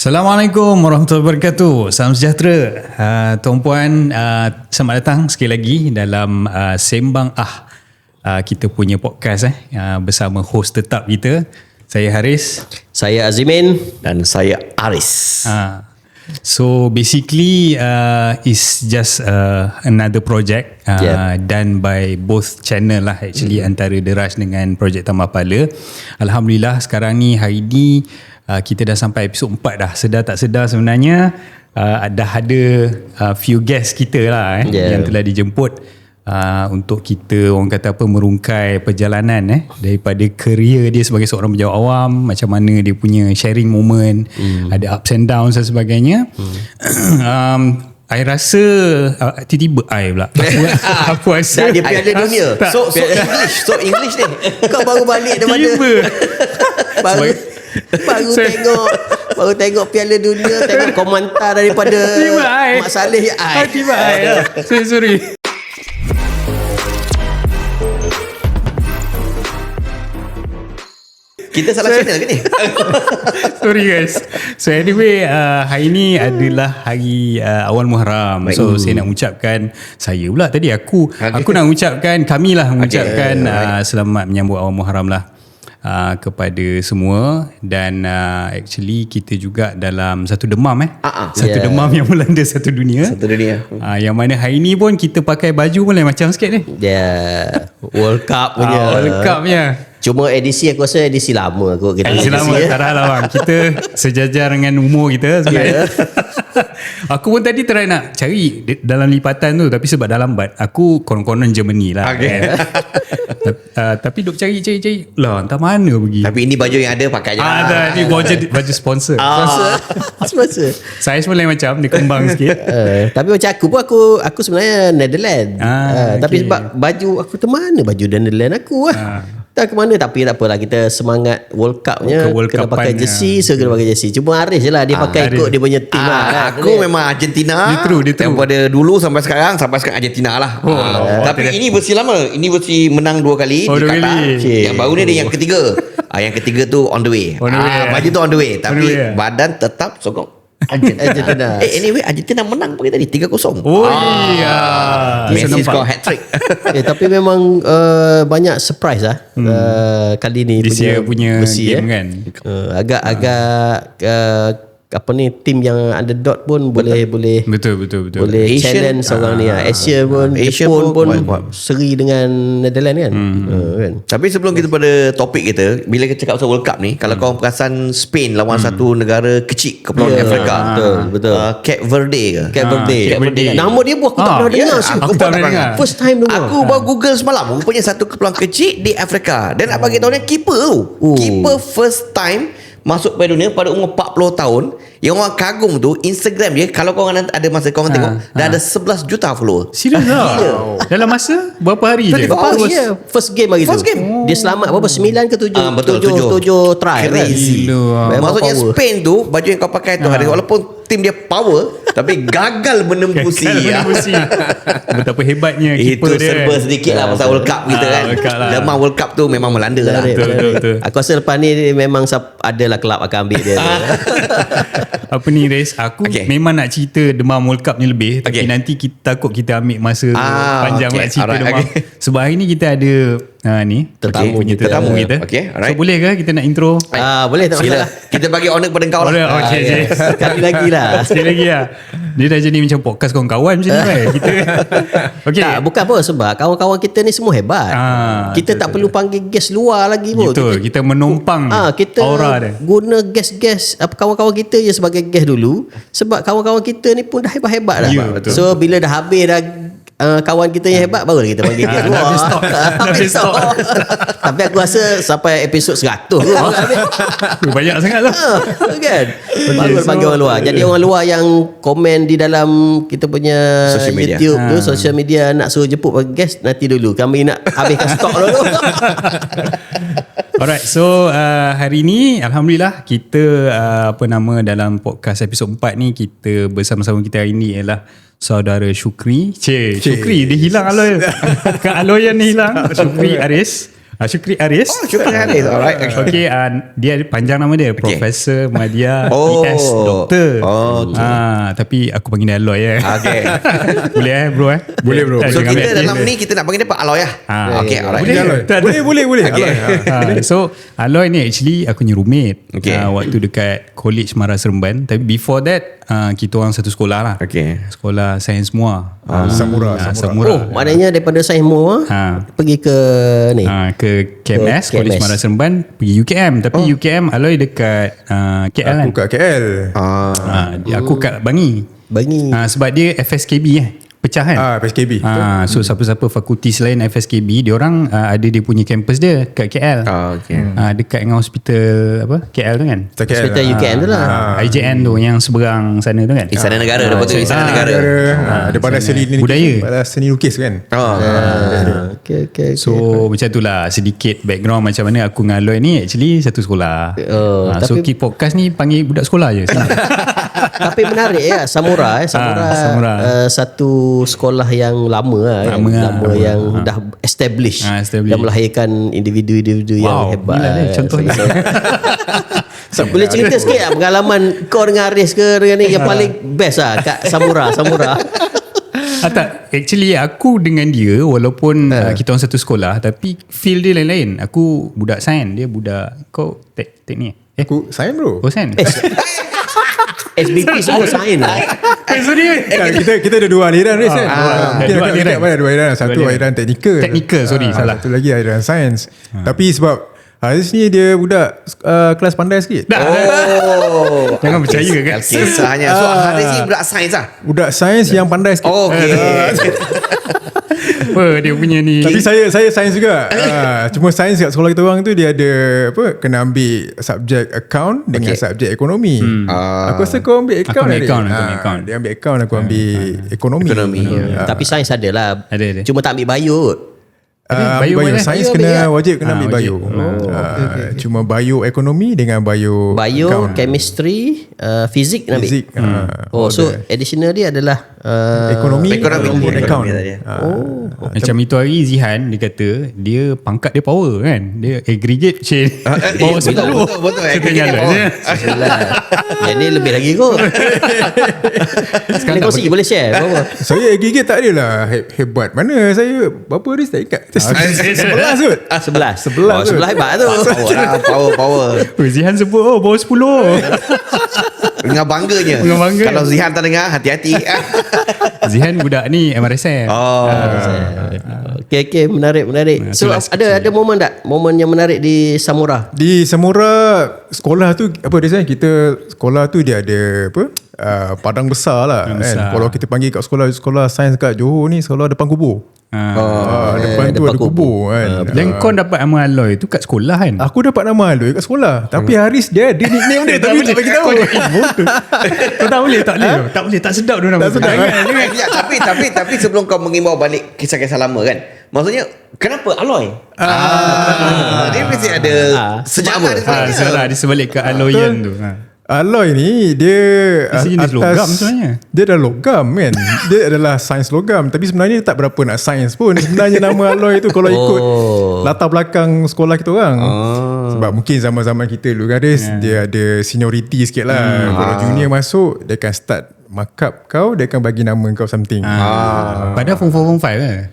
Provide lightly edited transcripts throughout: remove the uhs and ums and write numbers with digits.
Assalamualaikum warahmatullahi wabarakatuh. Salam sejahtera. Tuan puan, selamat datang sekali lagi dalam Sembang kita punya podcast bersama host tetap kita. Saya Haris. Saya Azimin. Dan saya Aris. So basically it's just another project done by both channel lah actually, antara Deraj dengan Projek Tambah Pala. Alhamdulillah sekarang ni hari ni kita dah sampai episod 4 dah. Sedar tak sedar sebenarnya dah ada few guest kita lah yang telah dijemput untuk kita, orang kata apa, merungkai perjalanan daripada kerjaya dia sebagai seorang penjawat awam, macam mana dia punya sharing moment, ada ups and downs dan sebagainya. I rasa tiba-tiba pula aku rasa dia Piala Dunia. So English ni. Kau baru balik daripada baru tengok Piala Dunia, tengok komentar daripada Mak Saleh. Sorry. Kita salah channel ke ni? Sorry guys. So anyway, hari ni adalah hari awal Muharram. So saya nak ucapkan, aku nak ucapkan, kami lah mengucapkan selamat menyambut awal Muharram lah kepada semua. Dan actually kita juga dalam satu demam demam yang melanda satu dunia. Yang mana hari ni pun kita pakai baju pun lain macam sikit ni. World Cup punya. World Cup punya. Cuma edisi aku rasa edisi lama kot. Edisi lama tak lah bang. Kita sejajar dengan umur kita sebenarnya. Aku pun tadi try nak cari dalam lipatan tu, tapi sebab dah lambat. Aku konon-konon Germany lah kan. Tapi duk cari lah, entah mana pergi. Tapi ini baju yang ada pakai je lah. Ni baju sponsor. Sponsor. Saiz pun lain macam, dia kembang sikit. Tapi macam aku sebenarnya Netherlands. Tapi sebab baju aku termana baju Netherlands aku tak ke mana, tapi tak apalah, kita semangat World Cup-nya. Kena pakai jersey, kena pakai jersey. Cuma Aris je lah, dia pakai ikut dia punya team lah. Aku memang Argentina. Dia true. Daripada dulu sampai sekarang Argentina lah. Tapi ini versi lama. Ini versi menang 2 kali di Qatar. Yang baru ni ada yang ketiga. Yang ketiga tu on the way. Baju tu on the way. Tapi badan tetap sokong Argentina. Anyway, Argentina menang pagi tadi 3-0. Messi score hat-trick. Tapi memang banyak surprise kali ni punya game kan. Agak tim yang underdog pun boleh betul boleh challenge orang ni. Asia pun Jepun seri dengan Netherlands kan. Tapi sebelum kita pada topik kita, bila kita cakap pasal World Cup ni, kalau kau perasan Spain lawan satu negara kecil kepulauan Afrika, betul. Cape Verde ke? Cape Verde. Nama dia pun aku tak pernah dengar. Aku tak pernah dengar. First time dengar. Aku baru Google semalam. Rupanya satu kepulauan kecil di Afrika. Dan nak bagi tahu ni keeper tu. Keeper first time masuk Piala Dunia pada umur 40 tahun. Yang orang kagum tu, Instagram dia, kalau korang ada masa korang tengok, dah ada 11 juta follower. Serius lah? Dalam masa berapa hari je? First game lagi tu. Dia selamat berapa? 9 ke 7? Betul, 7 try. Crazy. Maksudnya Spain tu, baju yang kau pakai tu hari, walaupun tim dia power, tapi gagal menembusi. Betapa hebatnya keeper dia. Itu serba sedikit lah pasal World Cup kita kan. Lemah World Cup tu memang melanda lah. Betul. Aku rasa lepas ni memang adalah kelab akan ambil dia. Apa ni Res, aku memang nak cerita demam World Cup ni lebih, tapi nanti kita takut kita ambil masa panjang nak cerita demam. Sebab hari ni kita ada tetamu kita. So boleh ke kita nak intro? Boleh, tak masalah. Kita bagi honor kepada kau lah. Sekali lagi lah. Dia dah jadi macam podcast kawan-kawan macam ni kan. Tak, bukan apa, sebab kawan-kawan kita ni semua hebat. Kita tak perlu panggil guest luar lagi pun. Betul, kita menumpang kita aura dia. Guna guest kawan-kawan kita je sebagai guest dulu. Sebab kawan-kawan kita ni pun dah hebat-hebat dah. So bila dah habis dah kawan kita yang hebat, baru kita panggil dia luar. Habis stok. Tapi aku rasa sampai episod 100 tu banyak sangat lah kan. Baru panggil orang luar. Jadi orang luar yang komen di dalam kita punya YouTube tu, social media, nak suruh jemput guest, nanti dulu kami nak habiskan stok dulu. Alright, so hari ni Alhamdulillah kita dalam podcast episod 4 ni, kita bersama-sama kita hari ni ialah saudara Syukri. Syukri dia hilang Aloy. Bukan Aloy yang hilang. Syukri Aris. Syukri Aris. Syukri Aris. Alright. Okay, dia panjang nama dia Profesor Madya Oh. PS Doktor. Okay. Tapi aku panggil dia Aloy Okay. Boleh bro Boleh, bro. So Jangan kita ambil dalam hati. ni kita nak panggil dia Pak Aloy lah. Okay, alright. Boleh. Okay. So Aloy ni actually aku punya roommate waktu dekat College Mara Seremban. Tapi before that kita orang satu sekolah lah. Okay. Sekolah sains semua. Samura. Oh, maknanya daripada Sains Moa pergi ke ni. Ke KMS, Ke College KMS. Mara Seremban, pergi UKM. Tapi UKM Aloy dekat KL Aku kat KL. Aku kat Bangi. Sebab dia FSKB pecah kan. PSKB. So siapa-siapa fakulti selain FSKB, dia orang ada dia punya kampus dia kat KL. Okay. Dekat dengan hospital apa KL tu kan. Hospital UKM tu lah. IJN tu yang seberang sana tu kan. Istana Negara. Lepas tu Istana Negara. Ada pada seni budaya. Pada seni lukis kan. Okay. So macam tu lah sedikit background macam mana aku dengan Aloy ni actually satu sekolah. So tapi- Keep Podcast ni panggil budak sekolah je. Tapi menarik ya Samura Samura. Satu sekolah yang lama lah, Lama yang dah established, established. dan melahirkan individu-individu yang hebat. gila ni contohnya. So, boleh cerita sikit lah pengalaman kau dengan Aris ke dengan ni yang paling best lah kat Samura. Tak, actually aku dengan dia walaupun kita orang satu sekolah tapi feel dia lain-lain. Aku budak sains, dia budak kau teknik. Aku sains bro. Oh sains. SBP semua sains lah. Kita ada dua aliran Riz kan. dua aliran. Dua aliran. Satu aliran teknikal. Salah. Satu lagi aliran sains. Tapi sebab Haris ni dia budak kelas pandai sikit. Jangan percaya kan. Kisahnya. So Haris ni budak sains lah. Budak sains yang pandai sikit. Okay. Dia punya ni. Tapi saya sains juga. Cuma sains kat sekolah kita orang tu dia ada kena ambil subjek account dengan subjek ekonomi. Aku rasa kau ambil account. Aku ambil account. Dia ambil account, aku ambil ekonomi. Tapi sains ada lah. Ada. Cuma tak ambil bio. Bio bio mana? sains Bio kena ambil, wajib kena ambil bio. Cuma bio ekonomi dengan bio account. Chemistry, fizik nak ambil. Fizik. So additional dia adalah Ekonomi account. Macam itu hari Zihan dia kata dia pangkat dia power kan. Dia aggregate chain power 10. Betul. Setengah Yelah. Yang ni lebih lagi kot. Sekarang kongsi boleh share berapa? Saya gigit tak adalah hebat. Mana saya berapa Riz tak ikat. 11 kot. 11 11 11 hebat tu. Power. Zihan sebut bawah 10. Dengan bangganya. Kalau Zihan tak dengar, hati-hati. Zihan budak ni MRSM. Okay, menarik. So ada momen tak? Momen yang menarik di Samura? Di Samura sekolah tu apa dia sayang, kita sekolah tu dia ada padang besar lah kan. Kalau kita panggil kat sekolah sains kat Johor ni sekolah depan kubur. Depan tu ada kubur kan. Dan kau dapat nama Aloy tu kat sekolah kan? Aku dapat nama Aloy kat sekolah. Tapi Haris dia ada nickname dia tapi tak bagi tahu. Kau tak boleh. Tak boleh, tak sedap dia nama. Tak sedap. Ya, tapi sebelum kau mengimbau balik kisah-kisah lama kan, maksudnya kenapa Aloy? Dia mesti ada sejarah dia Sejarah dia sebalik ke Aloyan tu. Aloy ni dia jenis logam sebenarnya. Dia dah logam kan. Dia adalah sains logam. Tapi sebenarnya dia tak berapa nak sains pun. Sebenarnya nama Aloy tu kalau ikut latar belakang sekolah kita orang. Sebab mungkin zaman-zaman kita dulu kan dia ada seniority sikit lah. Kalau junior masuk dia akan start markup kau, dia akan bagi nama kau something. Padahal form 4 form 5 kan?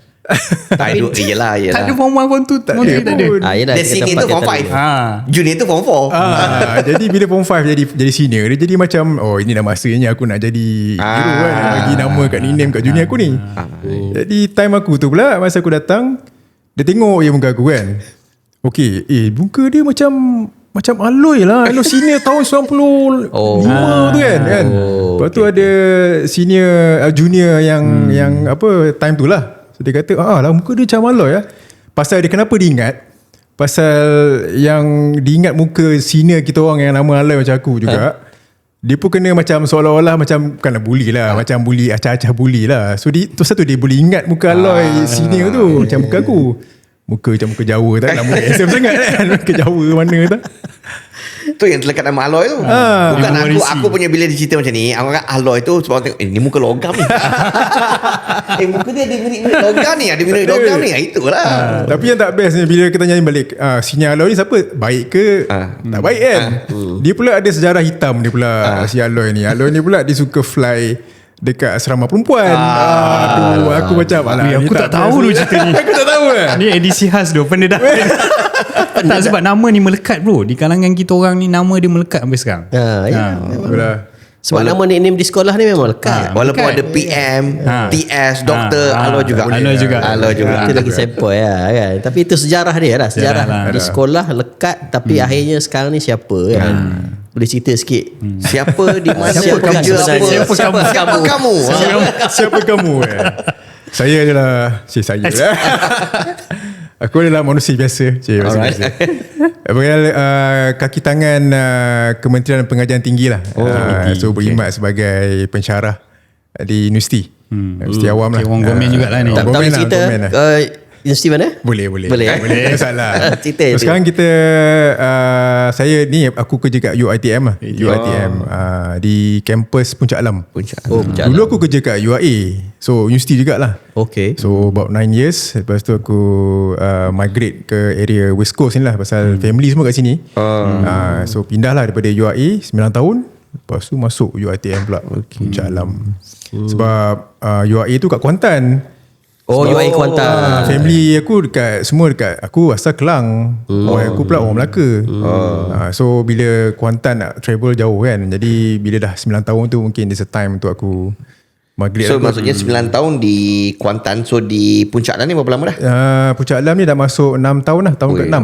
Yelah. Tak ada form 1 form 2 Tak ada pun. Yelah, Dia senior tu form 5. Junior tu form 4. Jadi bila form 5 jadi senior, dia jadi macam ini dah masanya aku nak jadi hero kan. Bagi nama kat nickname kat junior aku ni. Jadi time aku tu pula, masa aku datang, dia tengok je muka aku kan. Okay, muka dia macam Aloy lah. Aloy senior tahun 95 tu kan. Lepas tu ada senior junior yang apa time tu lah. So dia kata lah muka dia macam Aloy lah. Pasal dia kenapa diingat? Pasal yang diingat muka senior kita orang yang nama Aloy macam aku juga. Dia pun kena macam seolah-olah macam bukanlah bully lah, macam bully, acah-acah bully lah. So satu dia boleh ingat muka Aloy senior tu macam muka aku. Muka macam muka Jawa tak, nama handsome sangat kan. Muka Jawa mana tak. Tu yang terlekat nama alloy tu. Bukan aku punya bila dia cerita macam ni, aku kata alloy tu sebab tengok ni muka logam ni. Muka dia ada mirip-mirip logam ni, ada mirip logam ni. Itulah. Tapi yang tak best ni bila kita tanya balik, sinyal alloy ni siapa? Baik ke? Tak baik kan? Dia pula ada sejarah hitam dia pula, si alloy ni. Alloy ni pula dia suka fly dekat asrama perempuan. Aduh, aku macam aku tak tahu tu cerita ni. Aku tak tahu Ni edisi khas tu, benda dah. Tak, sebab nama ni melekat bro. Di kalangan kita orang ni, nama dia melekat sampai sekarang. Sebab nama nickname di sekolah ni memang lekat. Walaupun ada PM, TS, doktor, alloy juga. Alloy juga. Itu lagi sepoi kan. Tapi itu sejarah dia lah. Sejarah di sekolah lekat, tapi akhirnya sekarang ni siapa kan. Boleh cerita sikit. Siapa di mana kerja apa? Siapa kamu? Siapa kamu? Saya adalah saya lah. Aku adalah manusia biasa. Kaki tangan Kementerian Pengajian Tinggi lah. So berkhidmat sebagai pensyarah di universiti. Universiti awam lah. Orang Gomen jugalah ni. Tak tahu cerita universiti mana? Boleh. Tak masalah. Cerita so, sekarang kita saya ni aku kerja kat UiTM lah. UiTM di kampus Puncak Alam. Dulu aku kerja kat UIA. So universiti jugalah. Okay. So about 9 years. Lepas tu aku migrate ke area West Coast ni lah, pasal family semua kat sini. So pindah lah daripada UIA 9 tahun. Lepas tu masuk UiTM pula, Puncak Alam. Sebab UIA tu kat Kuantan. UiA Kuantan. Family aku semua dekat. Aku asal Kelang. Aku pula orang Melaka. So bila Kuantan nak travel jauh kan, jadi bila dah 9 tahun tu mungkin there's a time untuk aku migrate. So maksudnya 9 tahun di Kuantan. So di Puncak Alam ni berapa lama dah? Puncak Alam ni dah masuk 6 tahun lah. Tahun ke-6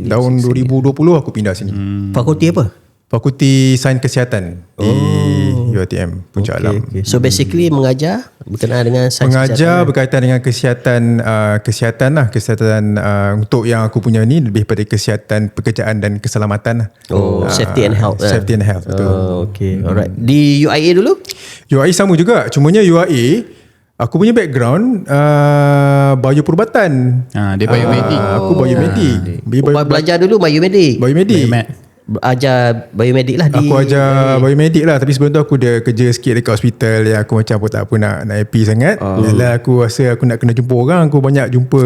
tahun 2020 aku pindah sini. Fakulti apa? Fakulti Sains Kesihatan di UiTM Puncak Alam. So basically mengajar berkenaan dengan sains mengajar berkaitan dengan kesihatan lah. Kesihatan untuk yang aku punya ni lebih pada kesihatan pekerjaan dan keselamatan lah. Safety and health. Safety and health, betul. Alright. Di UIA dulu? UIA sama juga. Cumanya UIA aku punya background bioperubatan. Dia biomedik. Aku biomedik. Belajar dulu biomedik. Ajar biomedik lah. Aku ajar biomedik lah. Tapi sebelum tu aku dah kerja sikit dekat hospital yang aku macam tak apa nak happy sangat. Yalah, aku rasa aku nak kena jumpa orang. Aku banyak jumpa,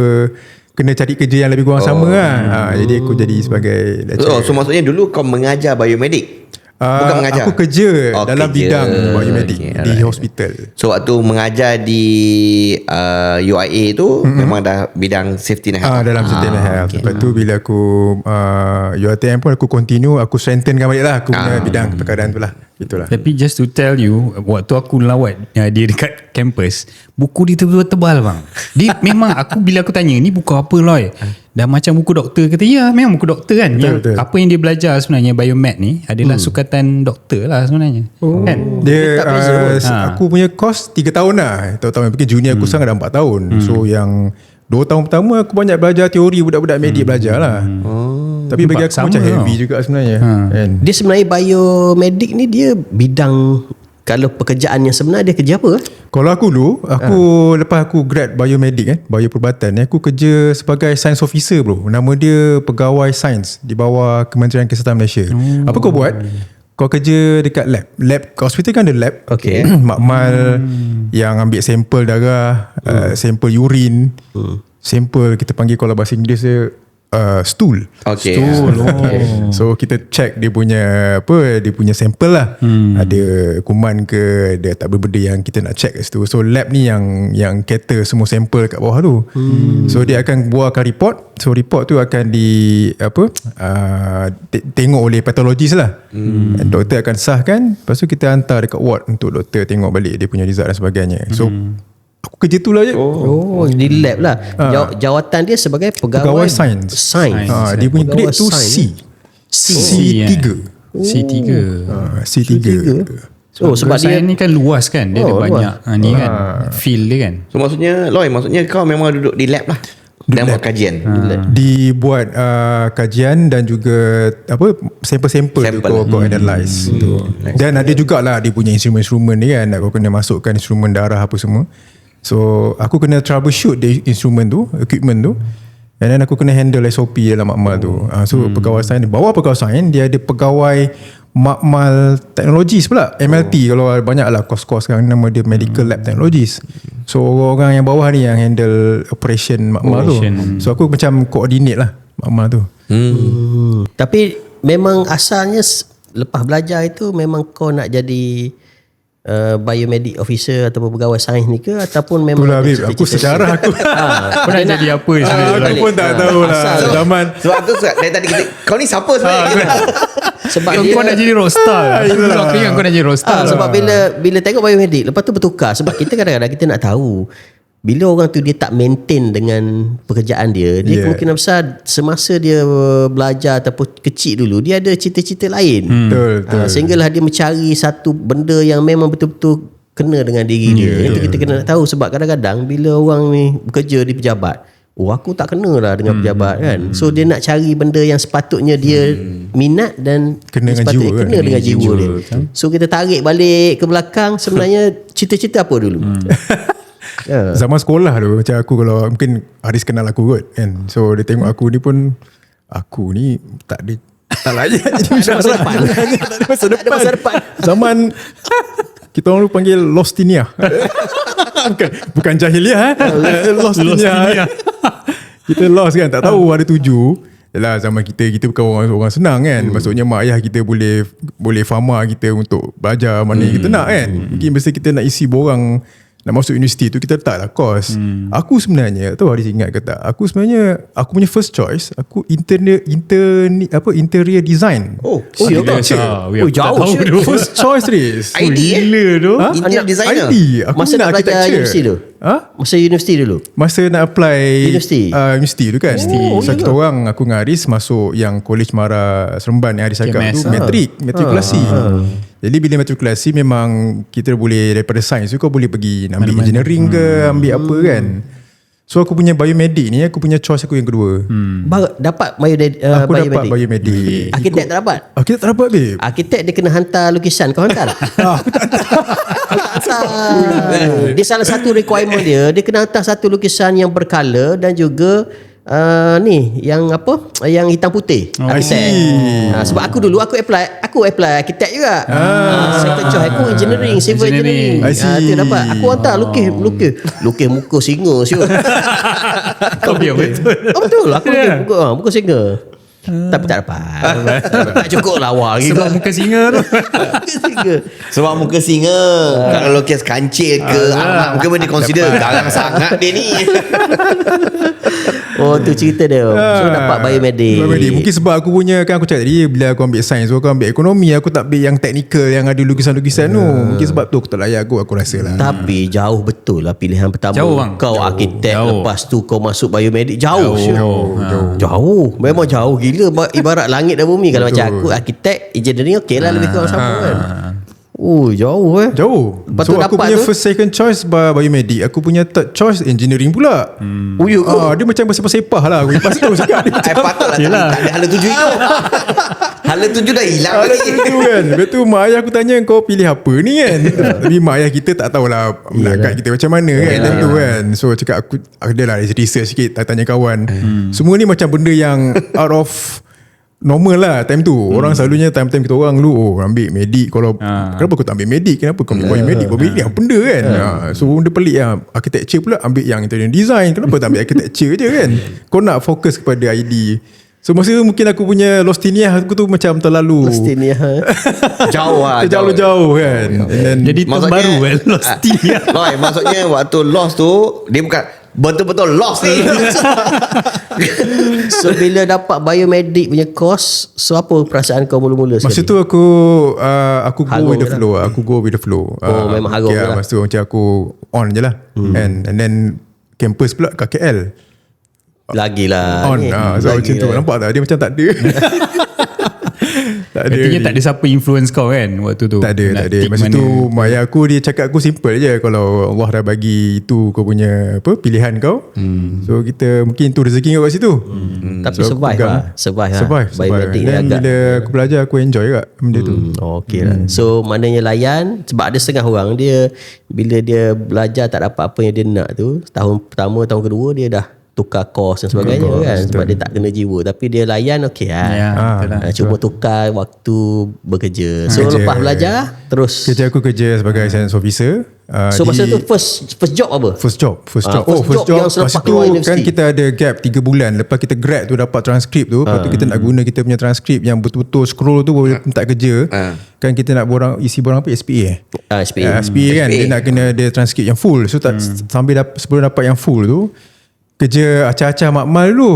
kena cari kerja yang lebih kurang sama lah. Jadi aku jadi sebagai lecturer. So maksudnya dulu kau mengajar biomedik? Bukan mengajar? Aku kerja dalam bidang biomedik di hospital. So waktu mengajar di UIA tu memang dah bidang safety and health. Dalam safety and health. Lepas tu bila aku UiTM pun aku continue, aku strengthenkan balik lah aku punya bidang perkaran tu lah. Itulah. Tapi just to tell you, waktu aku lawat dia dekat kampus, buku dia tebal-tebal bang. Dia memang bila aku tanya ni buku apa Loy, dah macam buku doktor. Kata ya memang buku doktor kan. Betul. Apa yang dia belajar sebenarnya biomed ni adalah sukatan doktor lah sebenarnya. Kan? Dia aku punya course 3 tahun lah. Tahun pergi junior aku sekarang dah 4 tahun. So yang 2 tahun pertama aku banyak belajar teori, budak-budak medik belajar lah. Tapi bagi aku macam heavy juga sebenarnya. Dia sebenarnya biomedik ni dia bidang, kalau pekerjaan yang sebenar dia kerja apa? Kalau aku dulu, lepas aku grad biomedik bioperubatan ni, aku kerja sebagai science officer bro. Nama dia pegawai sains di bawah Kementerian Kesihatan Malaysia. Apa kau buat? Kau kerja dekat lab hospital kan ada lab. Makmal yang ambil sampel darah, sampel urin, sampel kita panggil kalau bahasa Inggeris dia stool. Stool. So kita check dia punya dia punya sampel lah. Ada kuman ke, ada tak benda yang kita nak check kat situ. So lab ni yang cater semua sampel kat bawah tu. So dia akan buatkan report. So report tu akan tengok oleh pathologist lah. And doktor akan sahkan. Lepas tu kita hantar dekat ward untuk doktor tengok balik dia punya result dan sebagainya. So aku kerja tu lah je. Di lab lah. Jawatan dia sebagai pegawai sains. Dia punya grade tu C3. Sebab dia ni kan luas kan. Dia ada banyak ni kan, field dia kan. So maksudnya kau memang duduk di lab lah dan buat kajian. Dibuat kajian dan juga sampel-sampel tu kau analyse. Dan ada jugalah dia punya instrumen-instrumen ni kan, kau kena masukkan instrumen darah apa semua. So aku kena troubleshoot the instrument tu, equipment tu. And then aku kena handle SOP dalam makmal tu. So pegawai sains, bawah pegawai sains dia ada pegawai makmal teknologis pula, MLT. Kalau banyak lah kos-kos sekarang nama dia Medical Lab Technologies. So orang yang bawah ni yang handle operation makmal tu. So aku macam coordinate lah makmal tu. Tapi memang asalnya lepas belajar itu memang kau nak jadi biomedic officer ataupun pegawai sains ni ke, ataupun memang itulah Habib, aku sejarah aku Kau nak jadi apa sebenarnya? aku pun tak tahu lah zaman. Sebab tu dari tadi kita, kau ni siapa sebenarnya? sebab Kau nak jadi roster. Aku ingat kau nak jadi roster. sebab bila tengok biomedic lepas tu bertukar, sebab kita kadang-kadang kita nak tahu bila orang tu dia tak maintain dengan pekerjaan dia, kemungkinan besar semasa dia belajar ataupun kecil dulu dia ada cita-cita lain. Betul. Sehinggalah dia mencari satu benda yang memang betul-betul kena dengan diri dia. Itu kita kena nak tahu, sebab kadang-kadang bila orang ni bekerja di pejabat, aku tak kena lah dengan pejabat kan. So dia nak cari benda yang sepatutnya dia minat dan Kena dengan sepatutnya jiwa kena kan? dengan jiwa dia. So kita tarik balik ke belakang, sebenarnya cita-cita apa dulu? Zaman sekolah tu macam aku, kalau mungkin Haris kenal aku kot kan. So dia tengok aku ni pun, aku ni tak ada tak layak jadi masa depan. Tak ada masa depan. Zaman kita orang panggil Lostinia. bukan jahiliah Lostinia. Kita lost kan, tak tahu ada tuju. Yalah, zaman kita bukan orang senang kan. Maksudnya mak ayah kita boleh fama kita untuk belajar mana yang kita nak kan. Mungkin mesti kita nak isi borang nak masuk universiti tu, kita letaklah kos. Aku sebenarnya, tahu Haris ingat ke tak, aku sebenarnya aku punya first choice aku interior design. Jauh First choice Haris. ID tu. Interior designer. ID. Aku masa nak belajar universiti tu. Masa universiti dulu. Masa nak apply universiti tu kan. So kita orang, aku dengan Haris masuk yang College Mara Seremban yang Haris cakap tu, matrikulasi. Jadi bila matrikulasi memang kita boleh daripada sains tu kau boleh pergi ambil engineering ke, ambil apa kan. So aku punya biomedic ni, aku punya choice aku yang kedua. Dapat Aku dapat biomedic. Arkitek tak dapat? Arkitek tak dapat babe. Arkitek dia kena hantar lukisan. Kau hantar tak? Aku tak hantar. Dia salah satu requirement dia kena hantar satu lukisan yang berkala dan juga ni yang apa, yang hitam putih. Arkitek. Sebab aku dulu aku apply arkitek juga. Second choice aku engineering, civil engineering. Tu dapat. Aku hantar lukis muka singa siul. Kau biar betul. Betul. Aku lukis muka singa. Tapi tak dapat. Tak cukup lawa lagi. Sebab muka singa tu. Sebab muka singa. Kalau lukis kancil ke Ahmad, mungkin boleh consider garang sangat dia ni. Tu cerita dia. So dapat biomedic. Mungkin sebab aku punya, kan aku cakap tadi, bila aku ambil sains, aku ambil ekonomi, aku tak ambil yang teknikal yang ada lukisan-lukisan tu. Mungkin sebab tu aku tak layak aku rasa lah. Tapi jauh betul lah pilihan pertama. Kau arkitek, lepas tu kau masuk biomedic. Jauh. Memang jauh gila. Ibarat langit dan bumi. Kalau macam aku arkitek, engineering okey lah, lebih kurang sama kan. Jauh. Lepas so aku punya first second choice biomedic, aku punya third choice engineering pula. Dia macam bersepah-sepah lah. Aku lepas tu cakap dia patutlah tak ada hala tuju itu. Hala tuju dah hilang lagi kan. Lepas tu mak ayah aku tanya, kau pilih apa ni kan. Tapi mak ayah kita tak tahulah melangkah kita macam mana kan. Tentu kan. So cakap aku adalah research sikit, tanya kawan. Semua ni macam benda yang out of normal lah time tu. Orang selalunya time-time kita orang dulu ambil medik. Kalau kenapa kau tak ambil medik, kenapa kau ambil medik? Kau medik apa benda kan. So benda pelik lah. Architecture pula ambil yang interior design. Kenapa tak ambil architecture je kan. Kau nak fokus kepada ID. So masa tu mungkin aku punya Lostinia aku tu macam terlalu jauh lah. Jauh kan. Jadi terbaru kan Lostinia. Maksudnya waktu lost tu dia bukan betul-betul lost ni. So bila dapat biomedic punya course, so apa perasaan kau mula-mula sekali? Masa tu aku go with the flow. Aku go with the flow. Memang harung lah. Masa tu macam aku on je lah. And then campus pula kat KL. Lagilah on so macam tu. Nampak tak dia macam tak ada. Tak ada. Artinya tak ada siapa influence kau kan waktu tu. Tak ada. Masa tu mak ayah aku dia cakap aku simple je, kalau Allah dah bagi itu kau punya pilihan kau. So kita mungkin tu rezeki kau kat situ. Tapi so, survive. Biomedic ni agak, bila aku belajar aku enjoy kat benda tu. Okey lah. So maknanya layan. Sebab ada setengah orang dia bila dia belajar tak dapat apa yang dia nak tu, tahun pertama tahun kedua dia dah tukar kos dan sebagainya kan, sebab dia tak kena jiwa, tapi dia layan okey cuma tukar waktu bekerja. So lepas belajar terus kerja, aku kerja sebagai science officer. So masa tu first job apa? First job first job yang selepas masa tu keluar universiti. kan kita ada gap 3 bulan. Lepas kita grad tu dapat transkrip tu, lepas tu kita nak guna kita punya transkrip yang betul-betul scroll tu boleh minta kerja. Kan kita nak isi borang apa? SPA SPA kan, dia nak kena ada transkrip yang full. So sebelum dapat yang full tu, kerja acah-acah makmal dulu.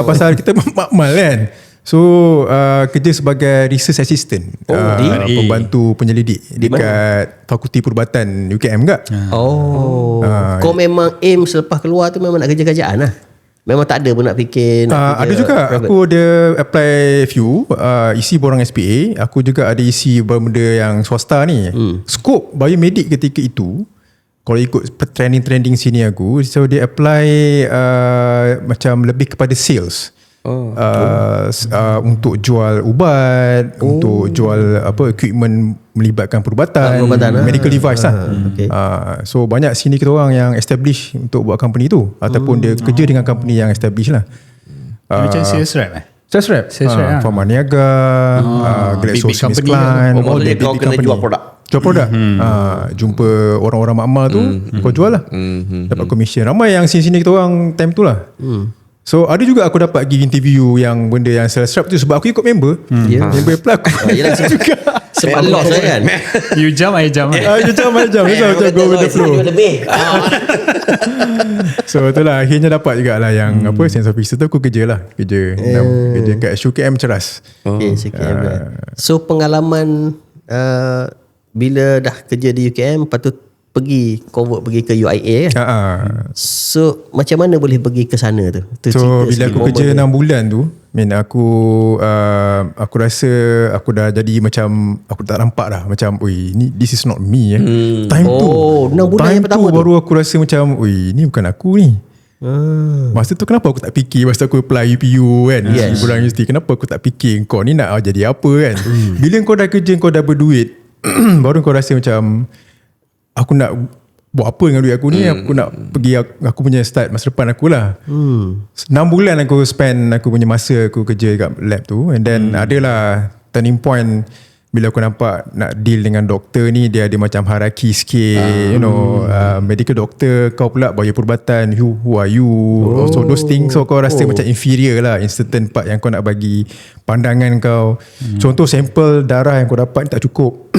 Pasal kita makmal kan. So kerja sebagai research assistant, pembantu penyelidik dekat Fakulti Perubatan UKM enggak? Kau memang aim selepas keluar tu memang nak kerja-kerjaan lah? Memang tak ada pun nak fikir nak ada juga private. Aku ada apply few, isi borang SPA. Aku juga ada isi benda yang swasta ni. Skop biomedik ketika itu, kalau ikut trending sini aku, so dia apply macam lebih kepada sales. Untuk jual ubat, untuk jual equipment melibatkan perubatan, medical device lah. So banyak sini kita orang yang establish untuk buat company tu, ataupun dia kerja dengan company yang establish lah. Macam sales rep Sales rep Pharma Niaga, GlaxoSmithKline, maksudnya kau kena jual produk. Jumpa orang-orang makmal tu, kau jual lah, dapat commission. Ramai yang sini kita orang time tu lah. So ada juga aku dapat pergi interview yang benda yang sales rep tu, sebab aku ikut member. Member apply aku. Yelah juga. Sebab loss kan. You jump, I jump. You jump, I jump. Macam go with the flow. So itulah akhirnya dapat jugalah yang sense officer tu. Aku kerja kat SUKM Ceras. So pengalaman bila dah kerja di UKM, lepas tu convert pergi ke UIA kan? So macam mana boleh pergi ke sana tu? So bila aku kerja 6 bulan tu, aku rasa aku dah jadi macam, aku tak nampak dah macam, this is not me. Time tu 6 bulan yang pertama tu baru aku rasa macam, ni bukan aku ni. Masa tu kenapa aku tak fikir, masa aku apply UPU kan, bulan universiti, kenapa aku tak fikir kau ni nak jadi apa kan? Bila kau dah kerja, kau dah berduit, baru kau rasa macam, aku nak buat apa dengan duit aku ni. Aku nak pergi, aku punya start masa depan aku lah. 6 bulan aku spend aku punya masa aku kerja kat lab tu. And then adalah turning point bila aku nampak nak deal dengan doktor ni, dia ada macam hierarchy sikit. Medical doctor, kau pula bawah perubatan, who are you? So those things, so kau rasa macam inferior lah in certain part yang kau nak bagi pandangan kau. Contoh sampel darah yang kau dapat ni tak cukup.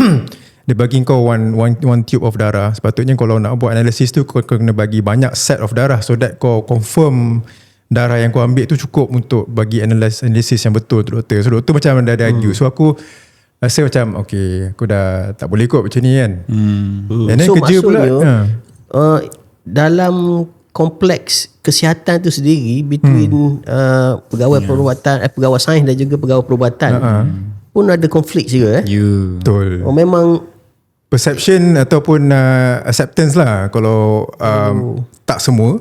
Dia bagi kau one tube of darah. Sepatutnya kalau nak buat analisis tu, kau kena bagi banyak set of darah, so that kau confirm darah yang kau ambil tu cukup untuk bagi analisis yang betul tu doktor. So doktor macam dah argue. So aku rasa macam aku dah tak boleh kot macam ni kan. And then so kerja pula dalam kompleks kesihatan tu sendiri, between pegawai perubatan, pegawai sains dan juga pegawai perubatan, pun ada konflik juga. Betul. Memang perception ataupun acceptance lah. Kalau tak semua,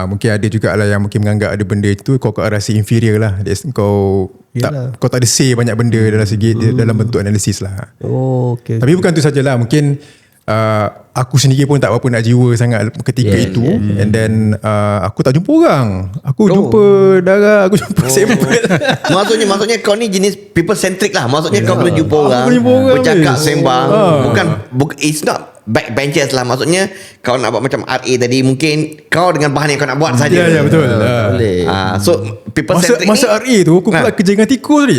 mungkin ada jugalah yang mungkin menganggap ada benda itu kau rasa inferior lah. Kau tak ada say banyak benda dalam segi dalam bentuk analisis lah. Tapi bukan tu sajalah, mungkin aku sendiri pun tak berapa nak jiwa sangat ketika itu. And then aku tak jumpa orang. Aku jumpa darah, aku jumpa sampel. Maksudnya kau ni jenis people centric lah. Maksudnya kau boleh jumpa orang, bercakap, sembang. Bukan it's not backbenchers lah. Maksudnya kau nak buat macam RA tadi, mungkin kau dengan bahan yang kau nak buat saja. Ya betul. So people centric masa RA tu aku pula kerja dengan tikus ni.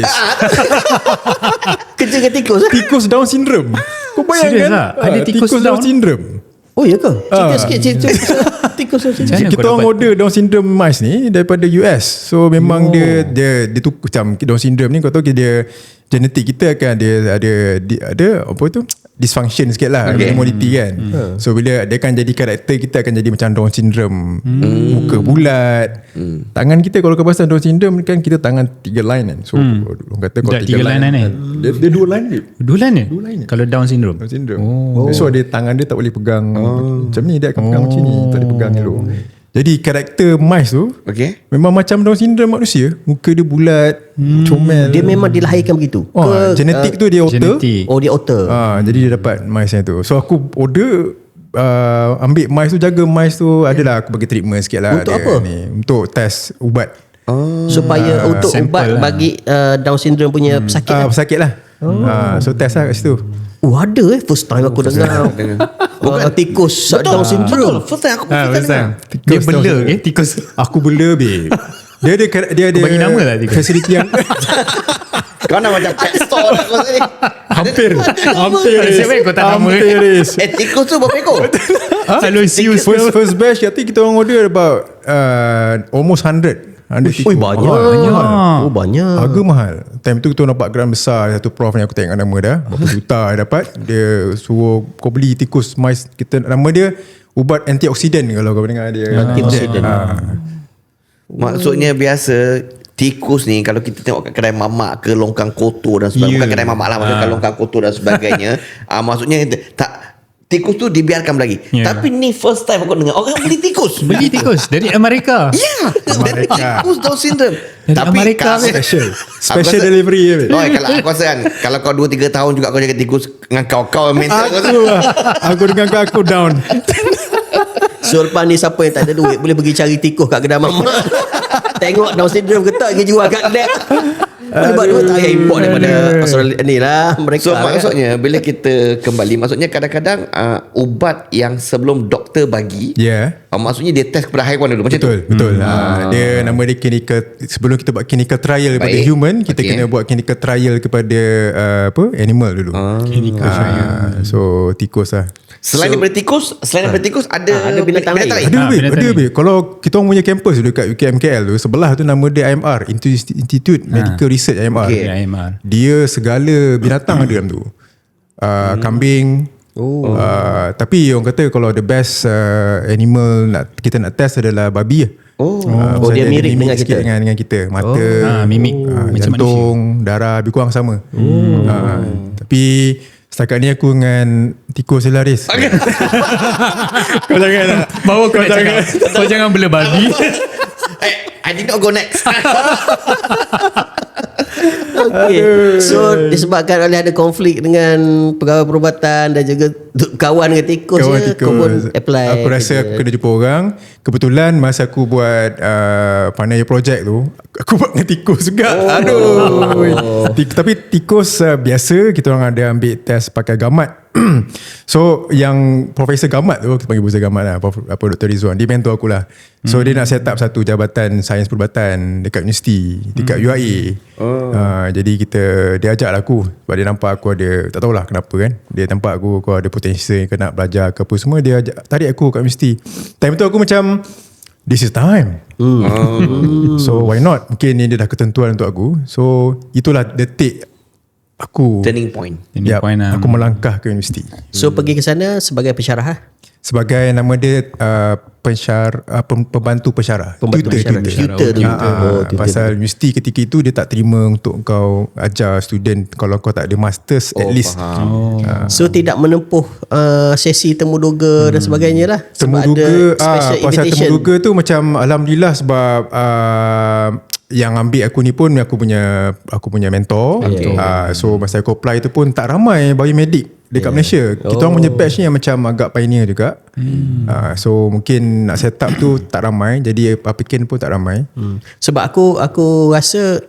Kerja dengan tikus? Tikus Down syndrome. Kau bayangkan ada tikus Down syndrome. Oh ya ke? Cerita sikit tikus Down syndrome. Kita orang order Down syndrome mice ni daripada US. So memang dia tu macam Down syndrome ni, kau tahu dia genetik kita akan ada apa tu, dysfunction sikit lah, abnormality kan. So bila dia akan jadi karakter kita akan jadi macam Down syndrome. Muka bulat. Tangan kita kalau kau pasang Down syndrome kan, kita tangan 3 line kan. So orang kata kau 3 line ni. Dia 2 line ni. 2 line ni? Kalau Down syndrome. So dia tangan dia tak boleh pegang macam ni, dia akan pegang macam ni, tak boleh pegang elok. Jadi karakter mice tu memang macam Down syndrome manusia. Muka dia bulat, comel. Dia memang dilahirkan begitu. Genetik tu dia otter. Dia otter. Jadi dia dapat mice yang tu. So aku order ambil mice tu, jaga mice tu, adalah aku bagi treatment sikit lah. Untuk apa? Untuk test ubat. Supaya untuk ubat lah. bagi Down syndrome punya pesakit kan? Pesakit lah. So test lah kat situ. Ada first time aku dengar. Bukan tikus Down syndrome. First time aku First time. Tikus Dia Down bela syndrome. tikus. Aku bela babe. Dia ada Kau bagi nama lah tikus. facility yang Kau nak macam pet store lah kau ni. hampir Nasib baik kau tak nama. hampir Tikus tu berapa ekor? Selalu sius. first batch I think kita orang order about almost 100 tikus. Banyak. Oh banyak. Harga mahal. Time tu kita nampak gram besar. Satu prof yang aku tengok nama dah, berapa juta dia dapat. Dia suruh kau beli tikus mice. Kita nama dia ubat antioksidan kalau kau dengar dia. Antioksidan. Maksudnya biasa tikus ni kalau kita tengok kat kedai mamak ke longkang kotor dan sebagainya, bukan kedai mamak lah, maksudnya kat longkang kotor dan sebagainya. Maksudnya tak, tikus tu dibiarkan lagi. Tapi ni first time aku dengar orang beli tikus. Beli tikus dari Amerika. Ya, dari Amerika. tikus Down syndrome. Dari Tapi Amerika, Special Aku rasa- delivery. Kalau aku rasa kan, kalau kau 2-3 tahun juga kau jaga tikus dengan kau mental kau. Aku dengan aku down. So lepas ni siapa yang tak ada duit boleh pergi cari tikus kat kedai mamak. Tengok Down syndrome ke tak, pergi jual kat lab. Sebab dia tak payah import daripada Australia ni lah mereka. So maksudnya bila kita kembali, maksudnya kadang-kadang ubat yang sebelum doktor bagi, maksudnya dia test kepada haiwan dulu macam Betul, tu. betul. Dia nama dia clinical, sebelum kita buat clinical trial kepada human, kita kena buat clinical trial kepada animal dulu. Clinical trial. So tikus lah. Selain daripada tikus, ada binatang lain. Ada babe. Kalau kita orang punya campus dekat UKMKL tu, sebelah tu nama dia IMR, Institute Medical Research IMR. IMR. Dia segala binatang ada dalam tu. Kambing. Tapi orang kata kalau the best animal kita nak test adalah babi lah. Dia mirip dengan sikit kita. dengan kita. Mata, mimik macam jantung, darah lebih kurang sama. Tapi setakat ni aku dengan tikus je lah Riz. Kau jangan Bawa kau jangan bela babi. I did not go next. Okay. So disebabkan oleh ada konflik dengan pegawai perubatan dan juga kawan dengan tikus, kau pun apply. Aku rasa aku kena jumpa orang. Kebetulan masa aku buat final year project tu, aku buat dengan tikus juga. Tapi tikus biasa kita orang ada ambil test pakai gamat. So yang Profesor Gamat tu, kita panggil Profesor Gamat lah, Dr. Rizwan, dia mentor aku lah. So dia nak set up satu jabatan sains perubatan dekat universiti, dekat UIA. Jadi dia ajak lah aku, sebab dia nampak aku ada, tak tahulah kenapa kan, dia nampak aku ada potensi yang nak belajar ke apa semua. Dia tarik aku kat universiti. Time tu aku macam, this is time. So why not, mungkin ni dia dah ketentuan untuk aku. So itulah detik aku Turning point. aku melangkah ke universiti. So pergi ke sana sebagai pensyarah. Sebagai nama dia pembantu pensyarah. Tutor. Pasal universiti ketika itu dia tak terima untuk kau ajar student kalau kau tak ada masters at least. So tidak menempuh sesi temuduga dan sebagainya lah. Sebab Temuduga, ada special pasal invitation. temuduga tu macam alhamdulillah sebab yang ambil aku ni pun aku punya mentor. So masa aku apply tu pun tak ramai biomedik dekat Malaysia. Kita orang punya batch ni yang macam agak pioneer juga. So mungkin nak set up tu tak ramai, jadi applicant pun tak ramai. Sebab aku rasa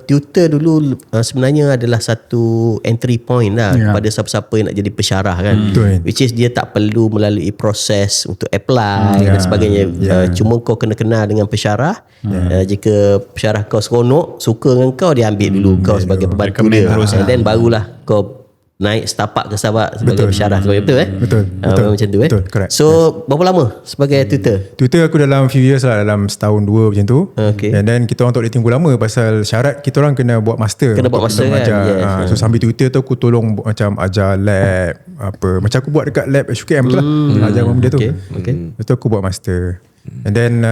tutor dulu sebenarnya adalah satu entry point lah kepada siapa-siapa yang nak jadi pensyarah kan. Which is dia tak perlu melalui proses untuk apply dan sebagainya. Cuma kau kena kenal dengan pensyarah. Jika pensyarah kau seronok, suka dengan kau, dia ambil dulu kau sebagai pembantu dia. And then barulah kau naik setapak ke Sabak sebagai pensyarah. Betul. Macam tu Betul, correct. So berapa lama sebagai tutor? Tutor aku dalam few years lah, dalam setahun dua macam tu. And then kita orang tak boleh tunggu lama pasal syarat kita orang kena buat master. Kena buat master kan. So sambil tutor tu aku tolong macam ajar lab apa. Macam aku buat dekat lab HUKM tu lah. Ajar dia tu. Lepas tu aku buat master. And then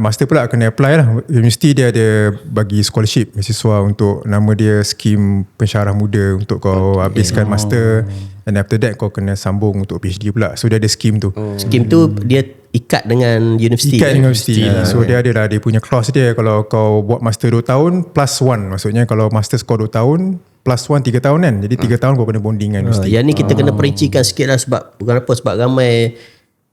master pula kena apply lah. Universiti dia ada bagi scholarship beasiswa untuk, nama dia skim pensyarah muda, untuk kau habiskan master. And after that kau kena sambung untuk PhD pula. So dia ada skim tu. Skim tu dia ikat dengan universiti. Ikat dengan universiti. So dia ada lah, dia punya clause dia, kalau kau buat master 2 tahun plus 1. Maksudnya kalau master score 2 tahun plus 1 3 tahun kan. Jadi 3 tahun kau kena bonding kan universiti. Yang ni kita kena perincikan sikit lah sebab bukan apa, sebab ramai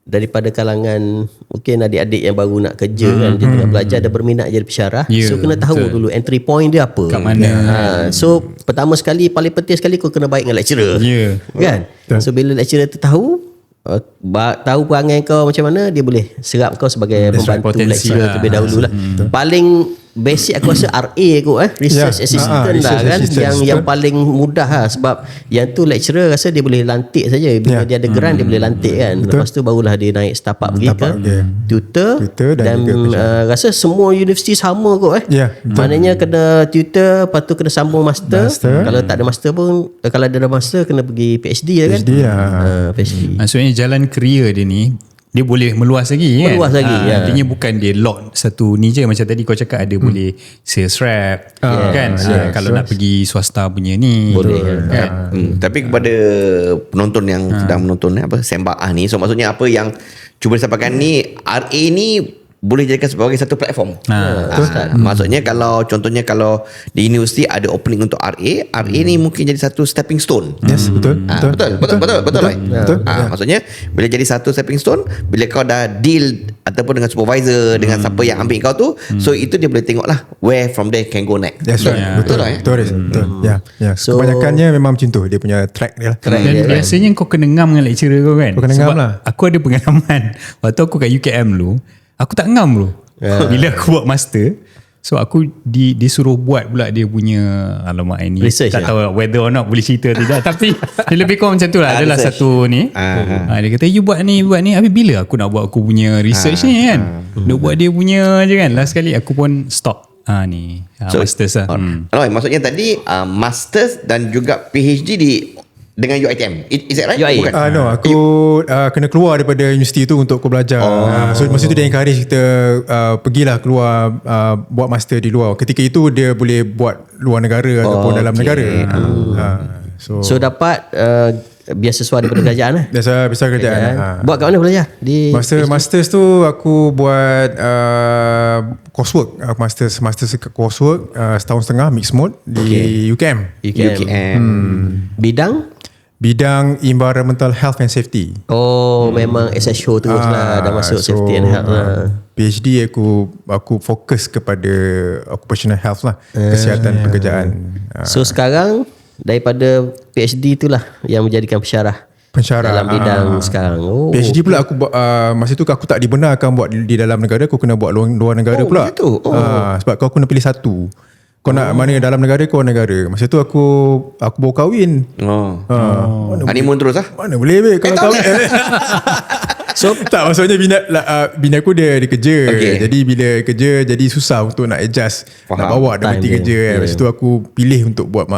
daripada kalangan mungkin adik-adik yang baru nak kerja kan, dia tengah belajar dan berminat jadi pensyarah. So kena tahu dulu entry point dia apa, kat mana. So pertama sekali, paling penting sekali kau kena baik dengan lecturer, kan. So bila lecturer tu tahu perangai kau macam mana, dia boleh serap kau sebagai pembantu lecturer terlebih dahulu lah. Paling basic aku rasa RA kot, research assistant lah kan, yang paling mudah lah, sebab yang tu lecturer rasa dia boleh lantik saja bila dia ada grant, dia boleh lantik kan. Lepas tu barulah dia naik step up pergi ke tutor dan rasa semua universiti sama kot maknanya kena tutor, lepas tu kena sambung master. Kalau tak ada master pun, kalau ada master kena pergi PhD lah kan. PhD. Maksudnya jalan career dia ni dia boleh meluas lagi kan. Meluas lagi, Artinya bukan dia lock satu ni je. Macam tadi kau cakap ada boleh sales rep kan. Kalau nak pergi swasta punya ni boleh kan. Tapi kepada penonton yang sedang menonton Sembah ni, so maksudnya apa yang cuba disampaikan ni, RA ni boleh jadikan sebagai satu platform. Maksudnya kalau contohnya kalau di universiti ada opening untuk RA ni mungkin jadi satu stepping stone. Yes, betul. Betul. Maksudnya bila jadi satu stepping stone, bila kau dah deal ataupun dengan supervisor, dengan siapa yang ambil kau tu, so itu dia boleh tengok lah where from there can go next. That's right. Betul. Ya. So, kebanyakannya memang macam tu, dia punya track dia lah. Dan biasanya kau kena ngam dengan lecturer kau kan. Kau kena ngam lah. Aku ada pengalaman waktu aku kat UKM dulu, aku tak ngam bro. Bila aku buat master, so aku disuruh buat pula dia punya alamak ini research tak tahu whether or not boleh cerita tidak, tapi dia lebih kurang macam tu lah. Adalah satu ni dia kata you buat ni. Habis bila aku nak buat aku punya research ni kan, nak buat dia punya je kan. Last sekali aku pun stop masters lah. Maksudnya tadi masters dan juga PhD dengan UiTM. Is that right? UiTM. Bukan? No, aku kena keluar daripada universiti tu untuk aku belajar. So masa tu dia encourage kita pergilah keluar buat master di luar. Ketika itu dia boleh buat luar negara ataupun dalam negara. So dapat beasiswa daripada kerajaan lah. Biasa kerajaan. Buat kat mana belajar? Di Masters tu aku buat coursework. Masters coursework setahun setengah mixed mode di UKM. Bidang environmental health and safety. Memang SHO terus lah, dah masuk safety and health lah. PhD aku fokus kepada occupational health lah, kesihatan pekerjaan. So sekarang daripada PhD itulah yang menjadikan pensyarah dalam bidang sekarang. PhD pula aku buat masa tu aku tak dibenarkan buat di dalam negara, aku kena buat luar negara pula. Sebab kau kena pilih satu. Kau nak mana dalam negara, kau negara. Masa tu aku baru kahwin. Honeymoon terus lah. Mana boleh kalau kahwin. So tak, maksudnya bina aku dia kerja. Jadi bila kerja jadi susah untuk nak adjust. Nak bawa dia berhenti kerja kan. Masa tu aku pilih untuk buat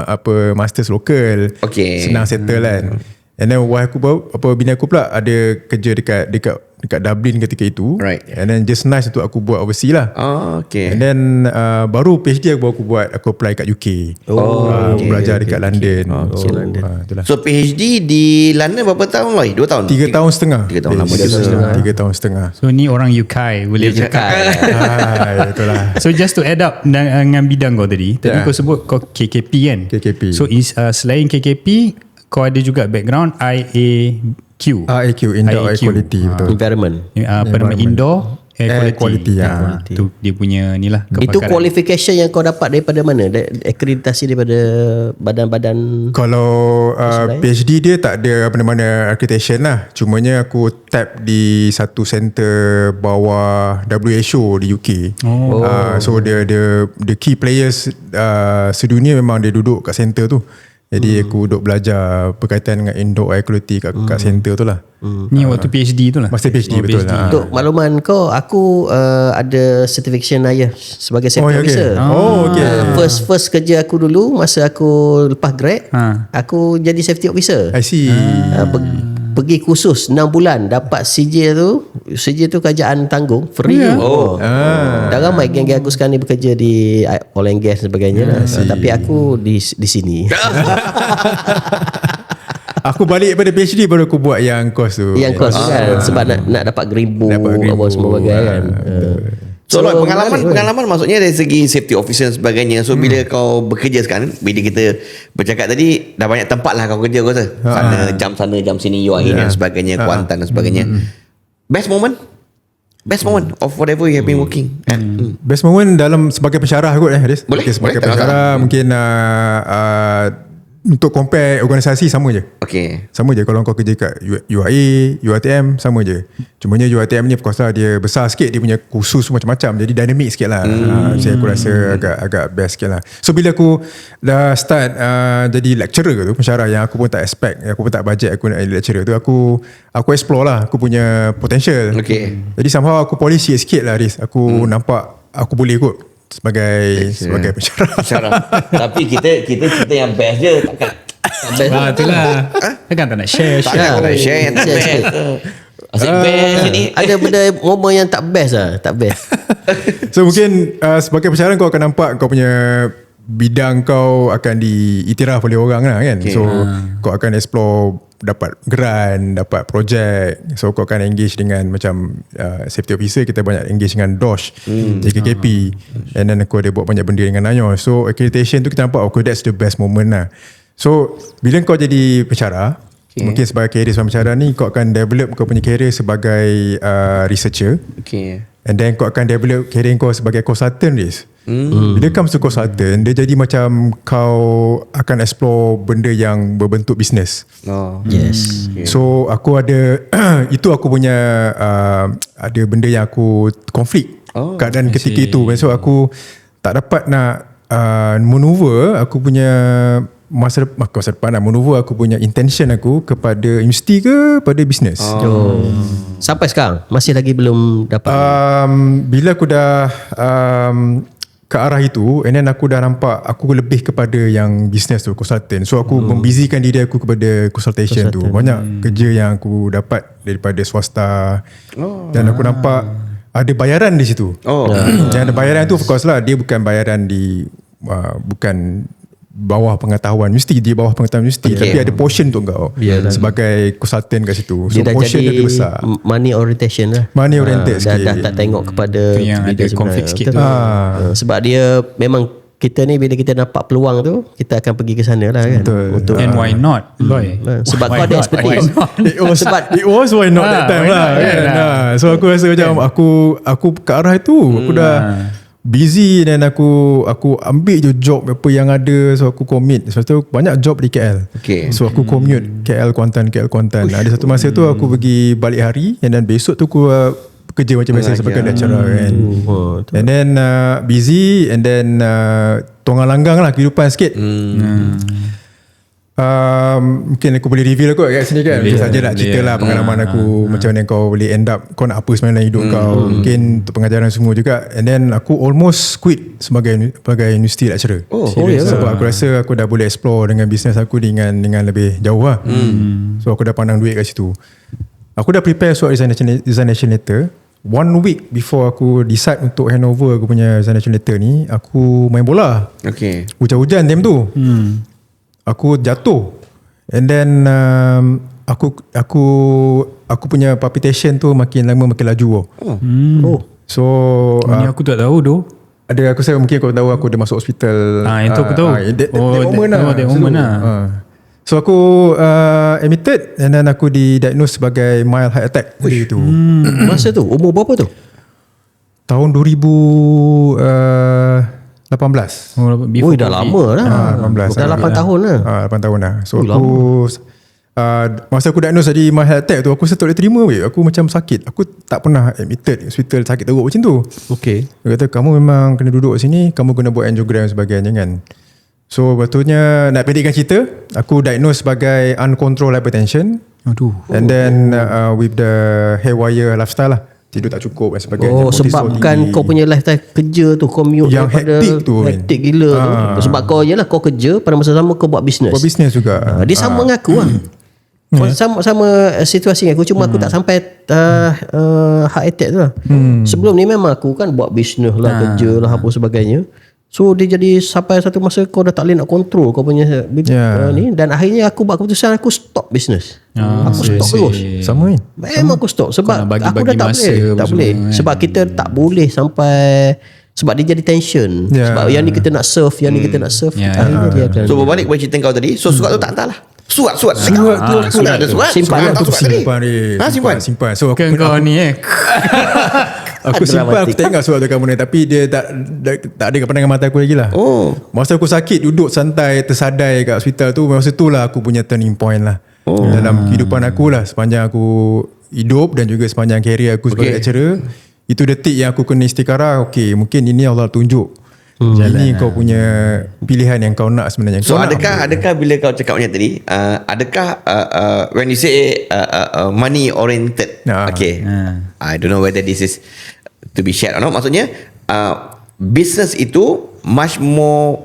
masters lokal. Senang settle kan. And then wife aku bina aku pula ada kerja dekat Dublin ketika itu. And then just nice untuk aku buat overseas lah. And then baru PhD aku apply kat UK. Aku belajar dekat London. So PhD di London berapa tahun lah? 2 tahun? 3 tahun setengah. 3 tahun lama. 3 tahun setengah. So ni orang UK boleh cakap. Itulah. So just to add up dengan bidang kau tadi kau sebut kau KKP kan. KKP. So selain KKP kau ada juga background IAQ. Indoor Air Quality. Betul. Environment. Indoor Air Quality. Tu dia punya ni lah. Itu qualification yang kau dapat daripada mana? Akreditasi daripada badan-badan. Kalau PhD dia tak ada mana accreditation lah. Cumanya aku tap di satu center bawah WHO di UK. So the key players sedunia memang dia duduk kat center tu. Jadi aku duduk belajar berkaitan dengan indoor air quality kat center tu lah. Ni waktu PhD tu lah. Masa PhD betul lah. Untuk makluman kau, aku ada certification IAF sebagai safety officer. First kerja aku dulu masa aku lepas grad, aku jadi safety officer. I see. Pergi kursus 6 bulan, dapat CJ tu kerajaan tanggung free. Dah ramai geng-geng aku sekarang ni bekerja di oil and gas dan sebagainya lah. Tapi aku di sini. Aku balik pada PhD baru aku buat yang course tu. Yang course kan, sebab nak dapat green book apa semua bagai kan. So pengalaman maksudnya dari segi safety officer dan sebagainya. So bila kau bekerja sekarang, bila kita bercakap tadi, dah banyak tempat lah kau kerja, kau rasa sana jam sini UAE dan sebagainya, Kuantan dan sebagainya. Best moment of whatever you have been working at. Best moment dalam sebagai pensyarah kot Haris. Boleh, sebagai boleh, pensyarah mungkin untuk compare organisasi sama je. Okay. Sama je kalau kau kerja kat UAE, UiTM sama je. Cumanya UiTM ni of course lah dia besar sikit, dia punya kursus macam-macam, jadi dynamic sikit lah. Saya aku rasa agak best sikit lah. So bila aku dah start jadi lecturer tu, pensyarah yang aku pun tak expect, aku pun tak budget aku nak jadi lecturer tu, aku explore lah aku punya potential. Okay. Jadi somehow aku polish sikit lah Haris. Aku nampak aku boleh kot sebagai pensyarah. Tapi kita yang best je, takkan best. Itulah. Takkan tak nak share. Tak nak share yang tak best. Asyik best ni. Ada benda momen yang tak best lah. Tak best. So mungkin sebagai pensyarah kau akan nampak kau punya bidang kau akan diiktiraf oleh orang lah kan. So kau akan explore, dapat grant, dapat projek. So kau akan engage dengan macam safety officer, kita banyak engage dengan DOSH, JKKP, and then aku ada buat banyak benda dengan NIOSH. So accreditation tu kita nampak that's the best moment lah. So bila kau jadi pensyarah, mungkin sebagai career sebagai pensyarah ni, kau akan develop kau punya career sebagai researcher. And then kau akan develop career kau sebagai consultant. Bila comes to consultant, dia jadi macam kau akan explore benda yang berbentuk bisnes. Yes. So aku ada itu aku punya ada benda yang aku konflik keadaan ketika itu. So aku tak dapat nak maneuver aku punya masa depan nak maneuver aku punya intention aku kepada universiti ke pada bisnes. Sampai sekarang masih lagi belum dapat. Bila aku dah ke arah itu, and then aku dah nampak aku lebih kepada yang business tu, consultant. So aku membizikan diri aku kepada consultation tu. Banyak kerja yang aku dapat daripada swasta. Dan aku nampak ada bayaran di situ. Dan bayaran tu of course lah, dia bukan bayaran di bukan bawah pengetahuan universiti, di bawah pengetahuan universiti, tapi ada portion untuk kau sebagai consultant kat situ. So dia portion dah jadi lebih besar. Money orientation lah. Money oriented sikit. Dah tak tengok kepada yang ada konflik sikit tu. Sebab dia memang kita ni bila kita nampak peluang tu, kita akan pergi ke sana lah kan. Betul. And why not? Boy. Sebab kau ada expertise. It was why not that time lah kan. So aku rasa macam aku ke arah itu, aku dah busy, dan aku ambil je job apa yang ada. So aku commit. Sebab tu banyak job di KL. So aku commute KL Kuantan. Ada satu masa tu aku pergi balik hari, and then besok tu aku kerja macam biasa sebagai lecturer kan. And then busy, and then tonggang langgang lah kehidupan sikit. Mungkin aku boleh reveal kot kat sini kan. Mungkin saja nak cerita lah pengalaman aku, macam mana kau boleh end up, kau nak apa sebenarnya dalam hidup kau. Mungkin untuk pengajaran semua juga. And then aku almost quit sebagai university lecturer. Sebab aku rasa aku dah boleh explore dengan bisnes aku dengan lebih jauh lah. So aku dah pandang duit kat situ. Aku dah prepare surat resignation letter. 1 week before aku decide untuk handover aku punya resignation letter ni, aku main bola. Hujan-hujan time tu. Aku jatuh, and then aku punya palpitation tu makin lama makin laju. So ni aku tak tahu tu. Ada, aku rasa mungkin kau tahu aku ada masuk hospital. Itu aku tahu. That moment lah. So aku admitted, and then aku didiagnose sebagai mild heart attack itu. Masa tu umur berapa tu? Tahun 2018. Dah lama lah. 18. Dah 8 tahun lah. 8 tahun lah. So aku masa aku diagnose tadi mild heart attack tu, aku rasa tak boleh terima weh. Aku macam sakit. Aku tak pernah admitted hospital sakit teruk macam tu. Dia kata kamu memang kena duduk sini, kamu kena buat angiogram sebagainya kan. So betulnya nak pendekkan cerita, aku diagnose sebagai uncontrolled hypertension. And then with the haywire lifestyle lah, tidur tak cukup dan sebagainya. Sebabkan kau punya lifestyle kerja tu, commute yang hektik tu, hektik gila tu. Sebab kau kau kerja, pada masa sama kau buat bisnes. Juga. Dia sama dengan aku lah. Sama situasi dengan aku, cuma aku tak sampai heart attack tu lah. Sebelum ni memang aku kan buat bisnes lah, kerja lah, apa sebagainya. So dia jadi sampai satu masa kau dah tak boleh nak control kau punya ni, dan akhirnya aku buat keputusan aku stop business. Aku stop terus. Sama kan? Memang aku stop sebab Kau nak aku dah tak boleh. Tak boleh. Sebab kita tak boleh sampai, sebab dia jadi tension. Sebab yang ni kita nak serve, yang ni kita nak serve. Akhirnya dia akan. So berbalik kepada cerita kau tadi, so surat tu tak hantar lah. Surat tu ada surat. Simpan. So kau ni aku simpan, aku tengok surat tu kamu ni, tapi dia tak ada kat pandangan mata aku lagi lah. Masa aku sakit duduk santai tersadai kat hospital tu, masa tu lah aku punya turning point lah dalam kehidupan aku lah, sepanjang aku hidup dan juga sepanjang career aku sebagai lecturer. Itu detik yang aku kena istikharah, okay, mungkin ini Allah tunjuk. Ini kau punya pilihan yang kau nak sebenarnya. So adakah bila kau cakap macam tadi, adakah when you say money oriented, I don't know whether this is to be shared or not, maksudnya business itu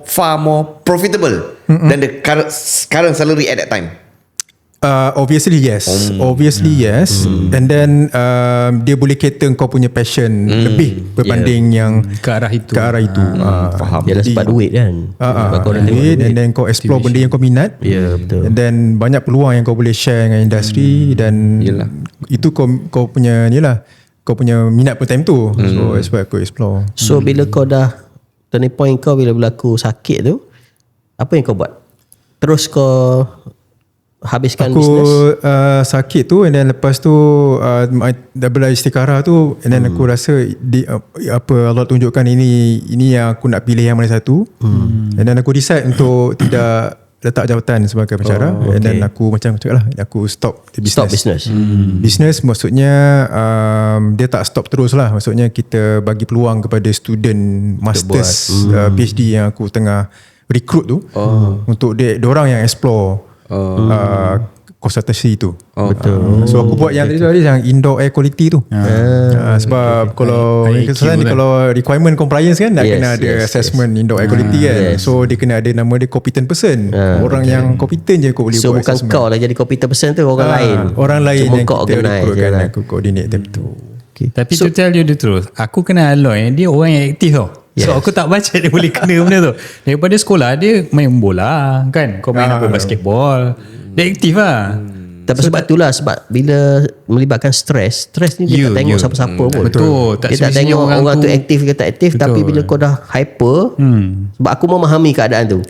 far more profitable than the current salary at that time. Obviously yes. And then dia boleh cater kau punya passion lebih berbanding yang ke arah itu. Faham. Dia sebab duit kan. Duit, and then kau explore benda yang kau minat. Betul. And then banyak peluang yang kau boleh share dengan industri, dan itu kau punya ni lah, kau punya minat pun time tu. So that's why aku explore. So bila kau dah turning point kau bila berlaku sakit tu, apa yang kau buat? Terus kau habiskan bisnes? Sakit tu, and then lepas tu dah bela istikharah tu, and then aku rasa apa Allah tunjukkan ini yang aku nak pilih yang mana satu. And then aku decide untuk tidak letak jawatan sebagai pensyarah. And then aku macam cakap lah, aku stop business. Business maksudnya dia tak stop terus lah, maksudnya kita bagi peluang kepada student masters PhD yang aku tengah recruit tu, untuk diorang yang explore konsultasi tu. Betul. So aku buat yang tadi yang indoor air quality tu. Sebab kalau requirement compliance kan nak kena ada assessment indoor air quality kan. So dia kena ada nama dia competent person. Orang yang competent je kau boleh buat assessment. So bukan kau lah jadi competent person tu, orang lain. Orang lain cuma yang kau kita recruitkan, aku coordinate time tu. Tapi to tell you the truth, aku kenal Aloy, dia orang yang aktif tau. So aku tak baca dia boleh kena benda tu. Daripada sekolah dia main bola kan, kau main apa basketball, dia aktif lah. Tapi sebab itulah, sebab bila melibatkan stres ni dia tak tengok siapa-siapa pun. Betul. Dia tak tengok orang tu aktif ke tak aktif. Betul. Tapi bila kau dah hyper, sebab aku memahami keadaan tu.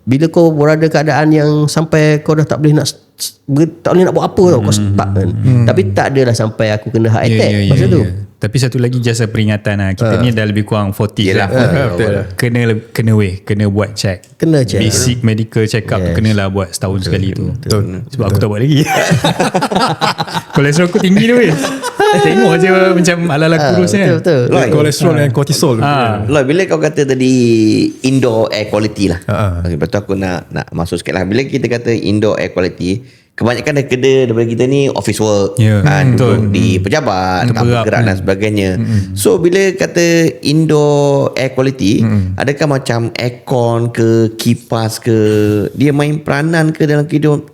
Bila kau berada keadaan yang sampai kau dah tak boleh nak buat apa tau, kau stuck kan. Tapi tak adalah sampai aku kena heart attack masa tu. Tapi satu lagi just a peringatan lah. Kita ni dah lebih kurang 40 lah. Kena buat check. Kena check. Basic medical check up tu kenalah buat setahun sekali tu. Sebab aku tak buat lagi. Kolesterol aku tinggi tu weh. Tengok je macam ala-ala kurus kan. Betul. Kolesterol dan kortisol. Loh, bila kau kata tadi indoor air quality lah. Lepas tu aku nak masuk sikit lah. Bila kita kata indoor air quality, kebanyakan daripada kita ni office work kan, duduk di pejabat, bergerak dan sebagainya. So bila kata indoor air quality, adakah macam aircon ke kipas ke, dia main peranan ke dalam kehidupan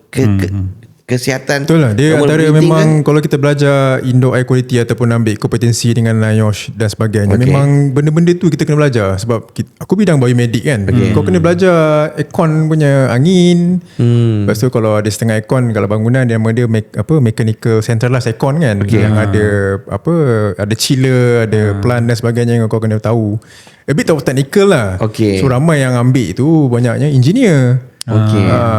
kesihatan? Betul lah, dia antara memang kan? Kalau kita belajar indoor air quality ataupun ambil kompetensi dengan NIOSH dan sebagainya, memang benda-benda tu kita kena belajar. Sebab aku bidang biomedik kan, kau kena belajar aircon punya angin. Lepas tu kalau ada setengah aircon, kalau bangunan dia nama dia mechanical centralized aircon kan, yang ada ada chiller, ada plant dan sebagainya yang kau kena tahu. A bit of technical lah. So ramai yang ambil tu banyaknya engineer.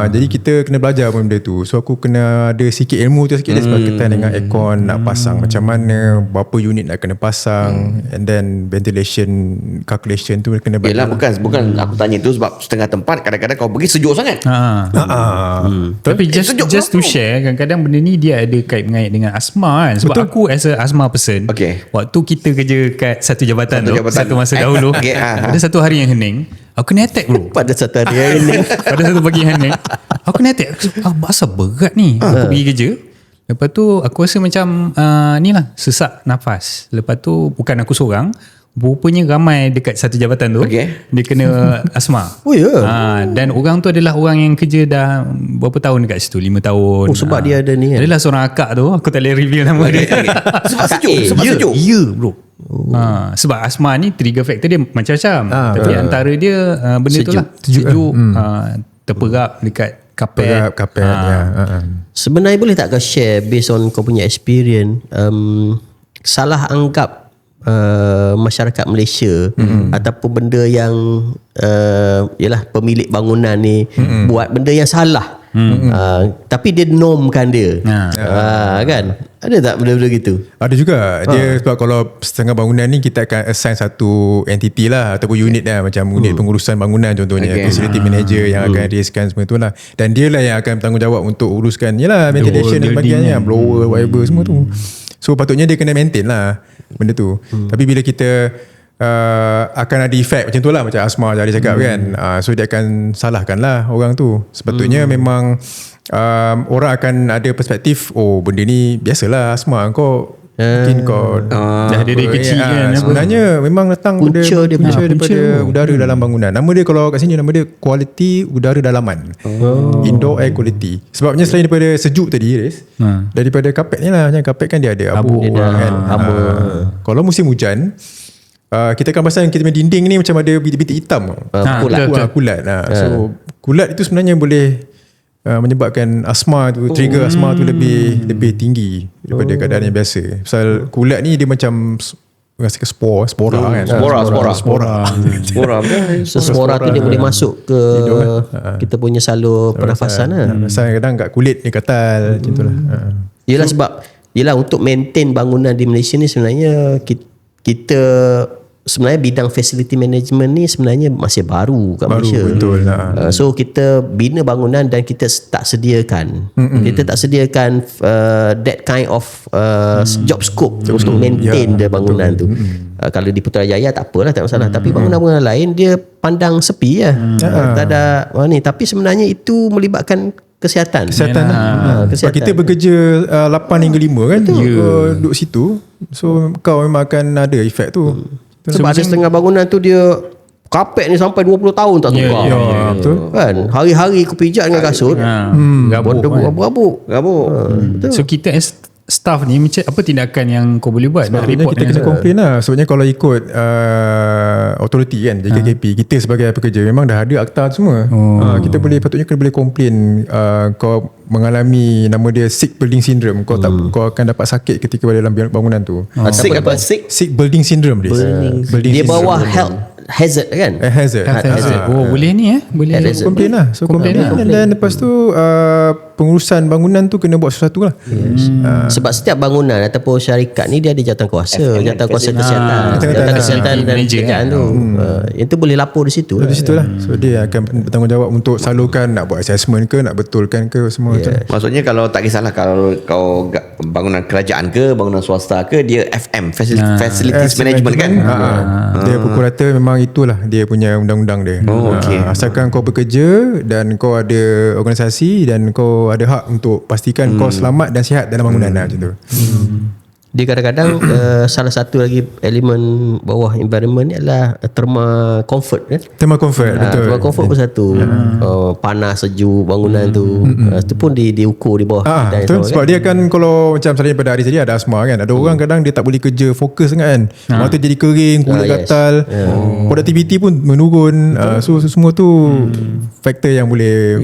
Jadi kita kena belajar benda tu. So aku kena ada sikit ilmu tu sikit sebab berkaitan dengan aircon nak pasang macam mana, berapa unit nak kena pasang, and then ventilation calculation tu kena belajar. Yelah, bukan aku tanya tu sebab setengah tempat kadang-kadang kau pergi sejuk sangat. Tapi just to share, kadang-kadang benda ni dia ada kait mengait dengan asma kan. Sebab aku as a asma person, waktu kita kerja kat satu jabatan tu, satu masa dahulu, ada satu hari yang hening, aku kena attack bro. Pada satu hari yang hening, pada satu pagi hening, aku kena attack. Asal berat ni. Aku pergi kerja, lepas tu aku rasa macam ni lah, sesak nafas. Lepas tu bukan aku seorang, rupanya ramai dekat satu jabatan tu dia kena asma. Oh ya. Dan orang tu adalah orang yang kerja dah berapa tahun dekat situ, 5 tahun. Sebab dia ada ni kan. Adalah seorang akak tu, aku tak boleh reveal nama dia. Sebab sejuk. Ya bro. Sebab asma ni trigger factor dia macam-macam. Tapi antara dia benda tu lah sejuk, terperap dekat kapet. Sebenarnya boleh tak kau share based on kau punya experience, salah anggap masyarakat Malaysia ataupun benda yang yalah pemilik bangunan ni buat benda yang salah, tapi dia normkan dia, kan? Ada tak benda-benda gitu? Ada juga. Dia sebab kalau setengah bangunan ni kita akan assign satu entity lah ataupun unit lah, macam unit pengurusan bangunan contohnya, facility manager yang akan riaskan semua tu lah, dan dia lah yang akan bertanggungjawab untuk uruskan yalah ventilation dan sebagainya, blower whatever semua tu. So patutnya dia kena maintain lah benda tu. Tapi bila kita akan ada efek macam tu lah, macam Asma tadi cakap kan, so dia akan salahkan lah orang tu. Sepatutnya memang orang akan ada perspektif, oh benda ni biasalah Asma, kau mungkin kau dah dari kecil kan. Sebenarnya memang datang punca daripada udara dalam bangunan. Nama dia kalau kat sini nama dia quality udara dalaman, indoor air quality. Sebabnya selain daripada sejuk tadi Riz, daripada kapet ni lah, macam kapet kan dia ada abu kan. Kalau musim hujan, kita akan pasang kita punya dinding ni macam ada bintik-bintik hitam, kulat. So kulat itu sebenarnya boleh menyebabkan asma tu, trigger asma tu lebih tinggi daripada keadaan yang biasa. Pasal kulat ni dia macam rasa ke spora kan. Spora tu dia boleh masuk ke kita punya salur pernafasan lah. Kadang kat kulit ni katal macam tu lah. Yelah sebab untuk maintain bangunan di Malaysia ni sebenarnya kita sebenarnya bidang facility management ni sebenarnya masih baru kat Malaysia. Betul. So kita bina bangunan dan kita tak sediakan. Kita tak sediakan that kind of job scope untuk maintain the bangunan tu. Kalau di Putrajaya tak apalah, tak masalah. Tapi bangunan-bangunan lain dia pandang sepi lah. Tak ada ni. Tapi sebenarnya itu melibatkan kesihatan. Sebab kita bekerja 8 hingga 5 kan, duduk situ. So kau memang akan ada efek tu. Sebab ada setengah bangunan tu dia kapet ni sampai 20 tahun tak tukar. Betul. Kan? Hari-hari aku pijak dengan kasut. Gabuk. So kita as staff ni macam apa tindakan yang kau boleh buat? Sebabnya kita kena komplain lah. Sebabnya kalau ikut authority kan, JKKP, kita sebagai pekerja memang dah ada akta semua. Kita patutnya boleh komplain kau mengalami nama dia sick building syndrome. Kau akan dapat sakit ketika berada dalam bangunan tu. Sick building syndrome dia. Dia bawa health hazard kan? Hazard. Boleh ni boleh komplain lah. So komplain lah. Dan lepas tu pengurusan bangunan tu kena buat sesuatu lah. Sebab setiap bangunan ataupun syarikat ni dia ada jawatankuasa, jawatankuasa kesihatan, jawatan kesihatan dan kerjaan tu. Yang tu boleh lapor di situ. Di situ lah. So dia akan bertanggungjawab untuk salurkan, nak buat assessment ke, nak betulkan ke semua. Maksudnya kalau tak kisahlah kalau kau bangunan kerajaan ke, bangunan swasta ke, dia FM, Facilities Management kan. Dia pukul rata memang itulah dia punya undang-undang dia. Asalkan kau bekerja dan kau ada organisasi dan kau ada hak untuk pastikan kau selamat dan sihat dalam bangunan macam tu. Dia kadang-kadang salah satu lagi elemen bawah environment ni adalah thermal comfort kan. Thermal comfort, betul. Thermal comfort pun satu. Panas sejuk bangunan tu. Itu pun diukur di bawah. Betul. Sebab dia kan kalau macam selain daripada hari tadi ada asma kan. Ada orang kadang dia tak boleh kerja fokus sangat kan. Mata jadi kering, kulit gatal. Productivity pun menurun. So semua tu faktor yang boleh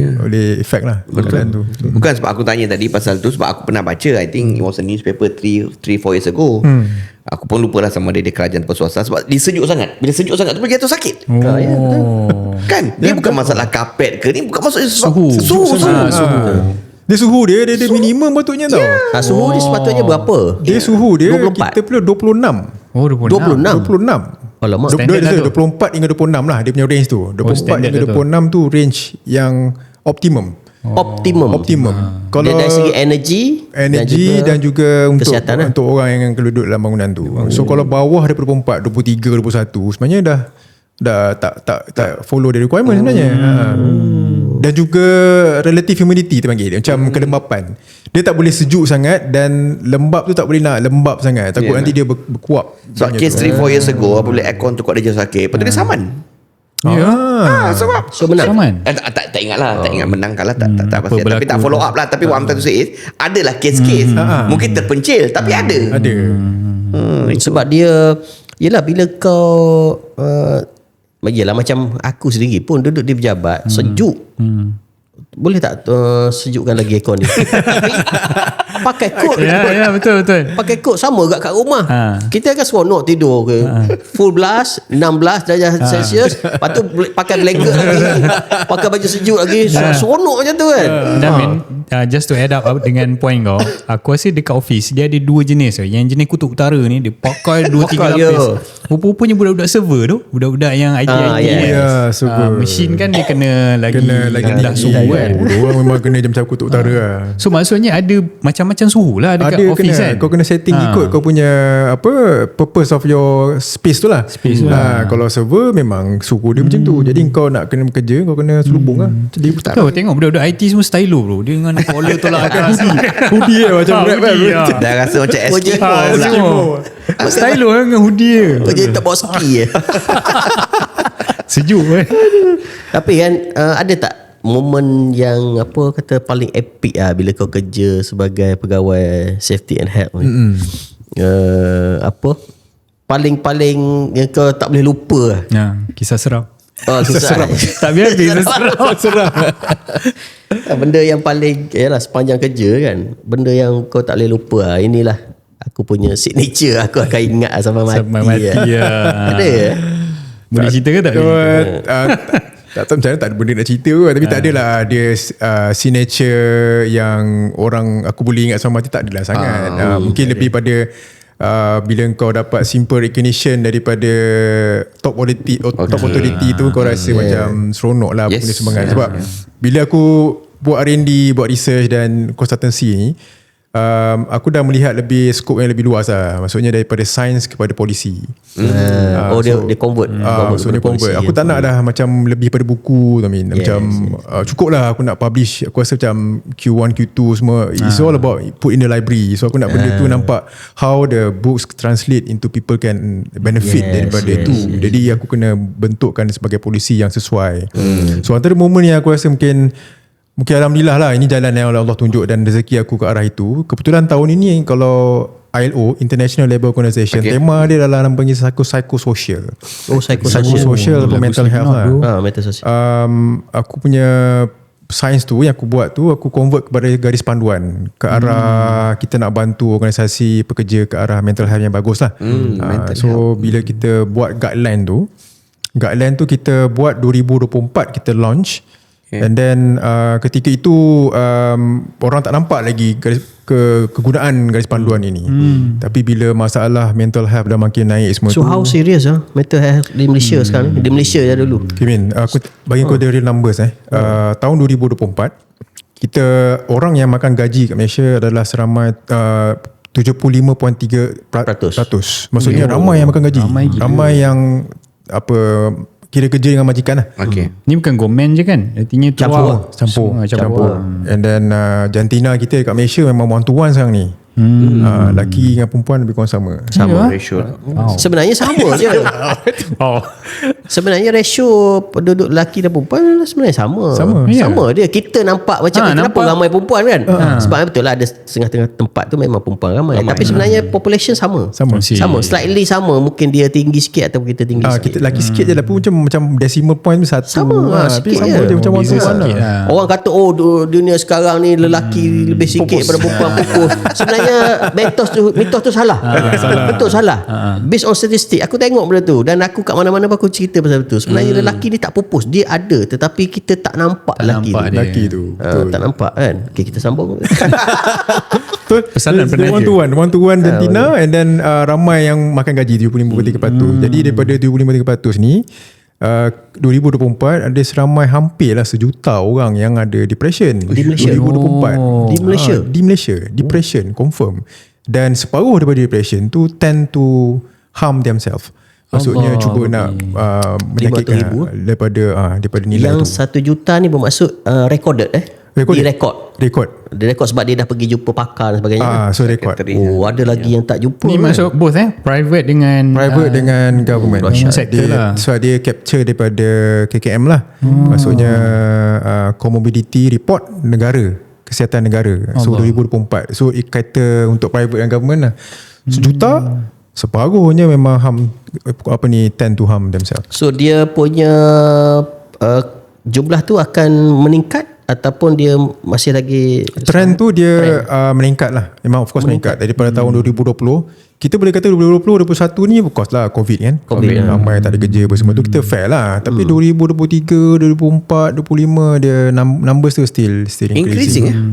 effect lah. Betul. Bukan sebab aku tanya tadi pasal tu, sebab aku pernah baca, I think it was a newspaper 3-4 years ago. Aku pun lupa lah sama dia kerajaan atau swasta. Sebab dia sejuk sangat. Bila sejuk sangat tu boleh jatuh sakit. Kan? Dia bukan masalah kapet ke, ni bukan masalah suhu. Dia suhu dia minimum patutnya tau. Suhu dia sepatutnya berapa? Dia suhu dia 24. kita perlu 26. 26. Alamak. 24 hingga 26 lah dia punya range tu. 24 hingga 26 tu range yang optimum. Kalau dari segi energi dan juga kesihatan untuk orang yang duduk dalam bangunan tu. So kalau bawah daripada 24, 23, 21 sebenarnya dah dah tak follow the requirement sebenarnya. Dan juga relative humidity tu panggil dia, macam kelembapan. Dia tak boleh sejuk sangat dan lembap tu tak boleh nak lembap sangat. Takut nanti dia berkuap. So case 3-4 years ago apabila aircon tu kuat dia jatuh sakit, lepas tu dia saman. Sebab So menang. tak ingat lah, tak ingat menang kalah tak pasti, tapi tak follow up lah. Tapi what I'm trying to say is adalah case-case mungkin terpencil tapi ada. Sebab dia yelah bila kau yelah macam aku sendiri pun duduk di pejabat sejuk. Boleh tak sejukkan lagi aircon ni? Tapi pakai kot. Ya betul. Pakai kot sama kat rumah. Kita kan seronok tidur ke. Full blast 16 darjah Celsius. Lepas tu pakai blanket lagi. Pakai baju sejuk lagi. Seronok macam tu kan. Dan just to add up dengan point kau, aku rasa dekat office dia ada dua jenis. Yang jenis kutub utara ni dia pakai 2-3 lapis. Rupa-rupanya budak-budak server tu, budak-budak yang IT mesin kan dia kena lagi rendah suhu kan. Orang memang kena macam kutub utara lah. So maksudnya ada macam-macam suhu lah dekat office kan. Kau kena setting ikut kau punya purpose of your space tu lah. Kalau server memang suhu dia macam tu. Jadi kau nak kena bekerja, kau kena selubung lah. Jadi kau tengok budak-budak IT semua stylo bro. Dia dengan collar tolak atas. hoodie lah macam rap kan. Dah rasa macam Eskimo. Stylo dengan hoodie Kau jadi tak bawa ski sejuk kan. Tapi kan ada tak momen yang apa kata paling epic bila kau kerja sebagai pegawai safety and health ni? Apa paling yang kau tak boleh lupa? Kisah seram. Kisah seram. Tak biar kisah seram. Benda yang paling sepanjang kerja kan, benda yang kau tak boleh lupa inilah aku punya signature, aku akan ingat sampai mati. Ada boleh cerita ke tak? Tak tahu macam mana, tak ada benda nak cerita pun. Tapi tak adalah dia signature yang orang aku boleh ingat sampai mati, tak adalah sangat. Mungkin lebih pada bila kau dapat simple recognition daripada top authority tu, kau rasa macam seronok lah, punya semangat. Sebab bila aku buat R&D, buat research dan consultancy ni, aku dah melihat lebih skop yang lebih luas lah. Maksudnya daripada sains kepada polisi. Dia convert. So dia convert. Aku tak nak dah macam lebih pada buku. Cukup lah aku nak publish. Aku rasa macam Q1, Q2 semua, it's all about put in the library. So aku nak benda tu nampak how the books translate into people can benefit daripada tu. Jadi aku kena bentukkan sebagai polisi yang sesuai. So antara momen yang aku rasa mungkin alhamdulillah lah, ini jalan yang Allah tunjuk dan rezeki aku ke arah itu. Kebetulan tahun ini kalau ILO, International Labour Organization, tema dia adalah namanya psychosocial. Psychosocial atau mental health lah. Mental social. Aku punya sains tu yang aku buat tu, aku convert kepada garis panduan ke arah kita nak bantu organisasi pekerja ke arah mental health yang bagus lah. So bila kita buat guideline tu kita buat 2024 kita launch. And then ketika itu orang tak nampak lagi kegunaan garis panduan ini. Tapi bila masalah mental health dah makin naik semua. So how serious mental health di Malaysia sekarang? Di Malaysia je dulu. Kimin, aku bagi kau the real numbers. Tahun 2024 kita orang yang makan gaji kat Malaysia adalah seramai 75.3%. Maksudnya ramai yang makan gaji. Ramai yang kira kerja dengan majikan lah. Ni bukan gomen je kan? Artinya campur. And then jantina kita kat Malaysia memang one to one sekarang ni. Laki dengan perempuan lebih kurang sama ratio. Sebenarnya sama je. Sebenarnya ratio penduduk lelaki dan perempuan sebenarnya sama dia. Kita nampak macam kenapa ramai perempuan kan. Sebab betul lah ada setengah-tengah tempat tu memang perempuan ramai. Tapi sebenarnya population sama. Slightly sama. Mungkin dia tinggi sikit atau kita tinggi sikit. Kita lelaki sikit je lah, macam decimal point satu. Sama sikit je. Macam one. Orang kata dunia sekarang ni lelaki lebih sikit pada perempuan pupus. Sebenarnya mitos tu salah. Betul salah. Based on statistik, aku tengok benda tu dan aku kat mana-mana aku cerita pasal itu. Sebenarnya lelaki ni tak pupus, dia ada tetapi kita tak nampak lelaki tu. Tak nampak kan. Okay, kita sambung. Pesanan one to one jantina and then ramai yang makan gaji 75.3%. Jadi daripada 75.3% ni 2024 ada seramai hampir lah 1 juta orang yang ada depression di Malaysia. 2024 di Malaysia depression confirm, dan separuh daripada depression tu tend to harm themselves. Maksudnya cuba nak menyakitkan 500,000. daripada nilai Yang tu. 1 juta ni bermaksud recorded Recorded. Direkod. Dia rekod sebab dia dah pergi jumpa pakar dan sebagainya. So record. Oh, ada lagi yang tak jumpa. Ni masuk both private dengan government. sector lah. So dia capture daripada KKM lah. Maksudnya comorbidity report negara, kesihatan negara. So 2024. So kata untuk private dan government lah. Sejuta separuhnya memang tend to harm themselves. So dia punya jumlah tu akan meningkat ataupun dia masih lagi trend tu dia meningkat lah. Memang of course meningkat daripada tahun 2020. Kita boleh kata 2020 2021 ni of course lah COVID kan. Ramai tak ada kerja apa semua tu, kita fair lah. Tapi 2023 2024 25 dia numbers tu still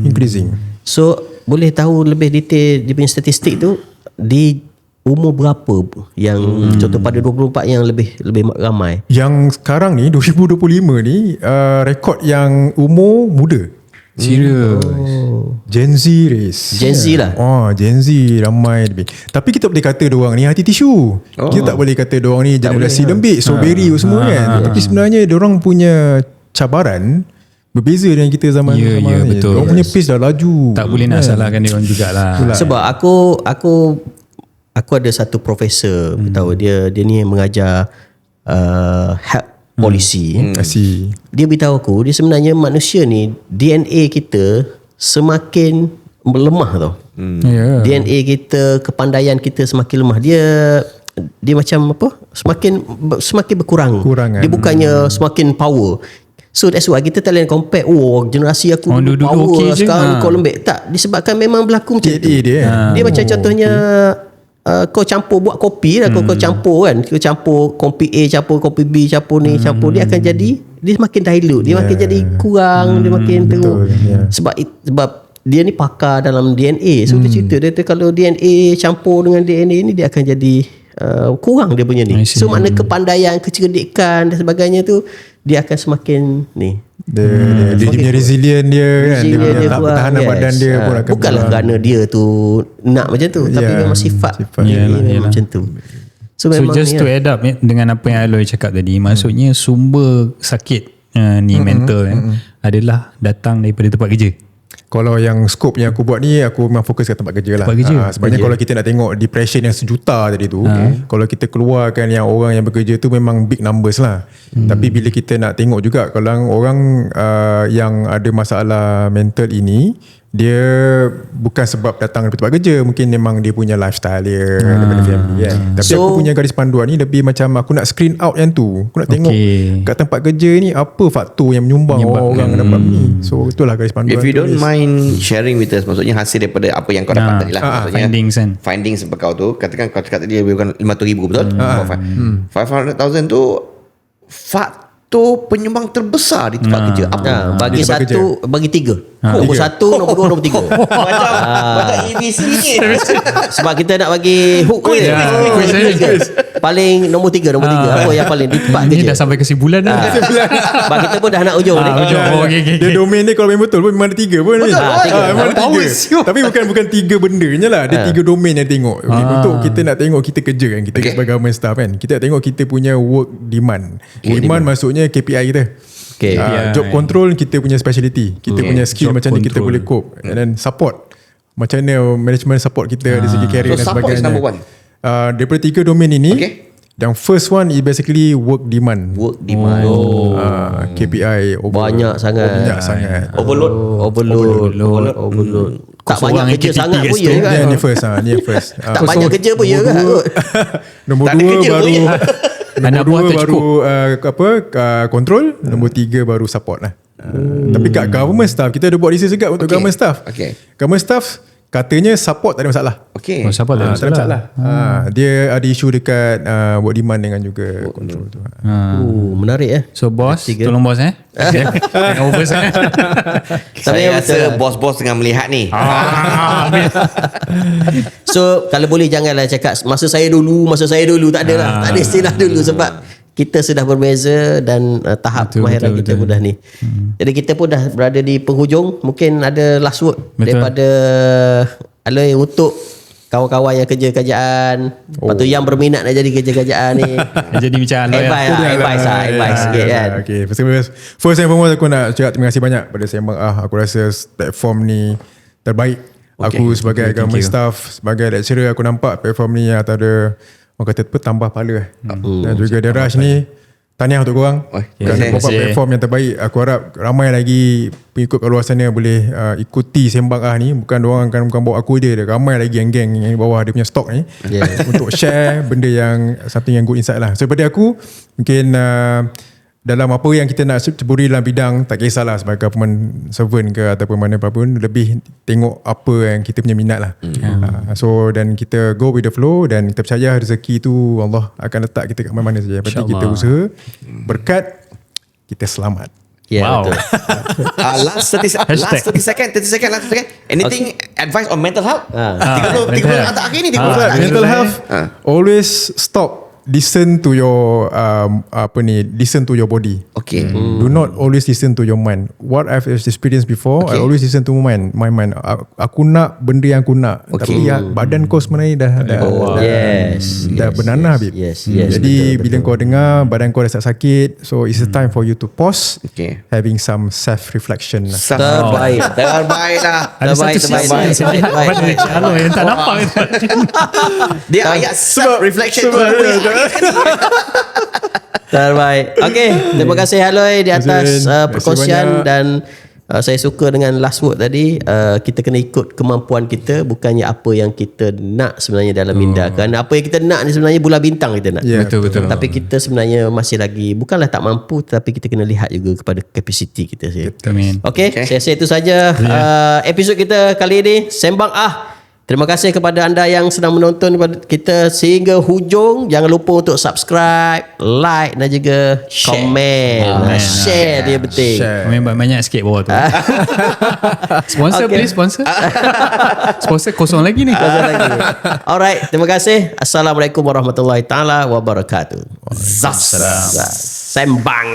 increasing. So boleh tahu lebih detail dia punya statistik tu di umur berapa yang contoh pada 24 yang lebih ramai. Yang sekarang ni 2025 ni rekod yang umur muda. Serius. Gen Z race. Gen Z lah. Gen Z ramai lebih. Tapi kita boleh kata diorang ni hati tisu. Kita tak boleh kata diorang ni generasi lembik, strawberry semua kan. Tapi sebenarnya diorang punya cabaran berbeza dengan kita zaman ni. Betul. Diorang punya pace dah laju. Tak boleh nak salahkan diorang jugalah. Sebab aku ada satu profesor tahu dia ni mengajar health policy. Dia beritahu aku dia sebenarnya manusia ni DNA kita semakin melemah tau. DNA kita, kepandaian kita semakin lemah. Dia macam apa? Semakin berkurang. Dia bukannya semakin power. So that's why kita tak boleh compare generasi aku dulu power sekarang kau lembek. Tak, disebabkan memang berlaku macam tu. Dia macam contohnya kau campur buat kopi lah, kau campur kan, kau campur kopi A campur kopi B campur ni campur, dia akan jadi dia makin dilute, dia makin jadi kurang, dia makin teruk. Sebab dia ni pakar dalam DNA. So dia cerita dia kalau DNA campur dengan DNA ni dia akan jadi kurang dia punya ni. So makna kepandaian, kecerdikan dan sebagainya tu dia akan semakin ni dia punya resilient dia kan, dia punya pertahanan badan dia pun akan bukanlah kerana dia tu nak macam tu, tapi memang sifat dia macam tu. So just to add up dengan apa yang Aloy cakap tadi, maksudnya sumber sakit ni mental adalah datang daripada tempat kerja. Kalau yang scope yang aku buat ni, aku memang fokus kat tempat kerja lah. Sebenarnya kalau kita nak tengok depression yang 1 juta tadi tu, kalau kita keluarkan yang orang yang bekerja tu memang big numbers lah. Tapi bila kita nak tengok juga kalau orang yang ada masalah mental ini, dia bukan sebab datang dari tempat kerja, mungkin memang dia punya lifestyle dia daripada family kan. Tapi aku punya garis panduan ni lebih macam aku nak screen out yang tu. Aku nak tengok kat tempat kerja ni apa faktor yang menyumbang orang dapat ni. So itulah garis panduan. If you don't mind sharing with us, maksudnya hasil daripada apa yang kau dapat tadi lah, maksudnya findings kau tu, katakan kau cakap tadi bukan 500,000 betul? 500,000 tu faktor penyumbang terbesar di tempat kerja apa? Bagi satu, bagi 3. Nombor 1, nombor 2, nombor 3. Macam ABC ni. Sebab kita nak bagi hook paling nombor 3. Apa yang paling di tempat kerja. Ini dah sampai kesimpulan dah. Sebab kita pun dah nak ujung ni. Dia domain ni kalau memang betul pun memang ada 3 pun. Memang ada 3. Tapi bukan 3 benda je lah. Dia 3 domain yang tengok. Untuk kita nak tengok kita kerja kan, kita sebagai government staff kan, kita nak tengok kita punya work demand. Demand maksudnya KPI kita. Job control kita punya speciality, kita punya skill job macam ni kita boleh cope. And then support, macam mana management support kita dari segi career dan sebagainya. Number 1. Daripada 3 domain ini, yang first one is basically work demand. KPI banyak sangat. Overload. Tak banyak kerja sangat pun ya kan. Ni first. Tak banyak kerja pun ya kan. Nombor 2 baru Nombor 2 baru control. Nombor 3 baru support lah. Tapi kat government staff, kita ada buat research juga untuk government staff. Government staff katanya support tak ada masalah. Support tak ada masalah. Dia ada isu dekat work demand dengan juga control tu. Menarik So bos, tolong bos jangan over sangat. Saya rasa bos-bos tengah melihat ni. So kalau boleh janganlah cakap masa saya dulu, tak ada lah. Tak ada istilah dulu sebab kita sudah berbeza dan tahap kemahiran kita pun dah ni. Jadi kita pun dah berada di penghujung. Mungkin ada last word daripada Aloy untuk kawan-kawan yang kerja kerajaan. Lepas tu yang berminat nak jadi kerja kerajaan ni. Jadi macam Advice sikit kan. Okay, first and foremost aku nak cakap terima kasih banyak pada Sembang Aku rasa platform ni terbaik. Aku sebagai government staff, sebagai lecturer, aku nampak platform ni antara orang kata tambah pahala. Dan juga The Rush ni, tahniah untuk korang. Kerana bawa platform yang terbaik. Aku harap ramai lagi pengikut kat luar sana boleh ikuti Sembang ni. Bukan bawa aku je, ramai lagi geng-geng yang bawah dia punya stok ni untuk share benda yang something yang good insight lah. So daripada aku, mungkin dalam apa yang kita nak ceburi dalam bidang, tak kisahlah sebagai government servant ke ataupun mana pun, lebih tengok apa yang kita punya minat lah. So dan kita go with the flow, dan kita percaya rezeki tu Allah akan letak kita kat mana-mana saja. Yang penting kita usaha, berkat, kita selamat. Betul. Last 30 second. Anything advice on mental health? 30 atas akhir ni. Mental health, always stop. Listen to your listen to your body. Okay. Do not always listen to your mind. What I've experienced before, I always listen to my mind. Aku nak benda yang aku nak, tapi badan kau sebenarnya dah bernanah, babe. Yes, jadi bila kau dengar badan kau dah sakit, so it's a time for you to pause, having some self reflection. Terbaik lah. Ada satu sesi Halo yang tak nampak. Dia ayat self reflection tu. Terbaik. Okay, terima kasih Haloy di atas perkongsian, dan saya suka dengan last word tadi. Kita kena ikut kemampuan kita, bukannya apa yang kita nak sebenarnya dalam minda. Kerana apa yang kita nak ni sebenarnya bulan bintang kita nak. Betul. Tapi kita sebenarnya masih lagi, bukanlah tak mampu, tapi kita kena lihat juga kepada kapasiti kita. Okay, saya rasa itu saja episod kita kali ini, Sembang Terima kasih kepada anda yang sedang menonton kita sehingga hujung. Jangan lupa untuk subscribe, like dan juga komen. Share dia penting. Komen banyak sikit bawah tu. Sponsor please, sponsor. Sponsor kosong lagi ni. Alright, terima kasih. Assalamualaikum warahmatullahi taala wabarakatuh. Sembang.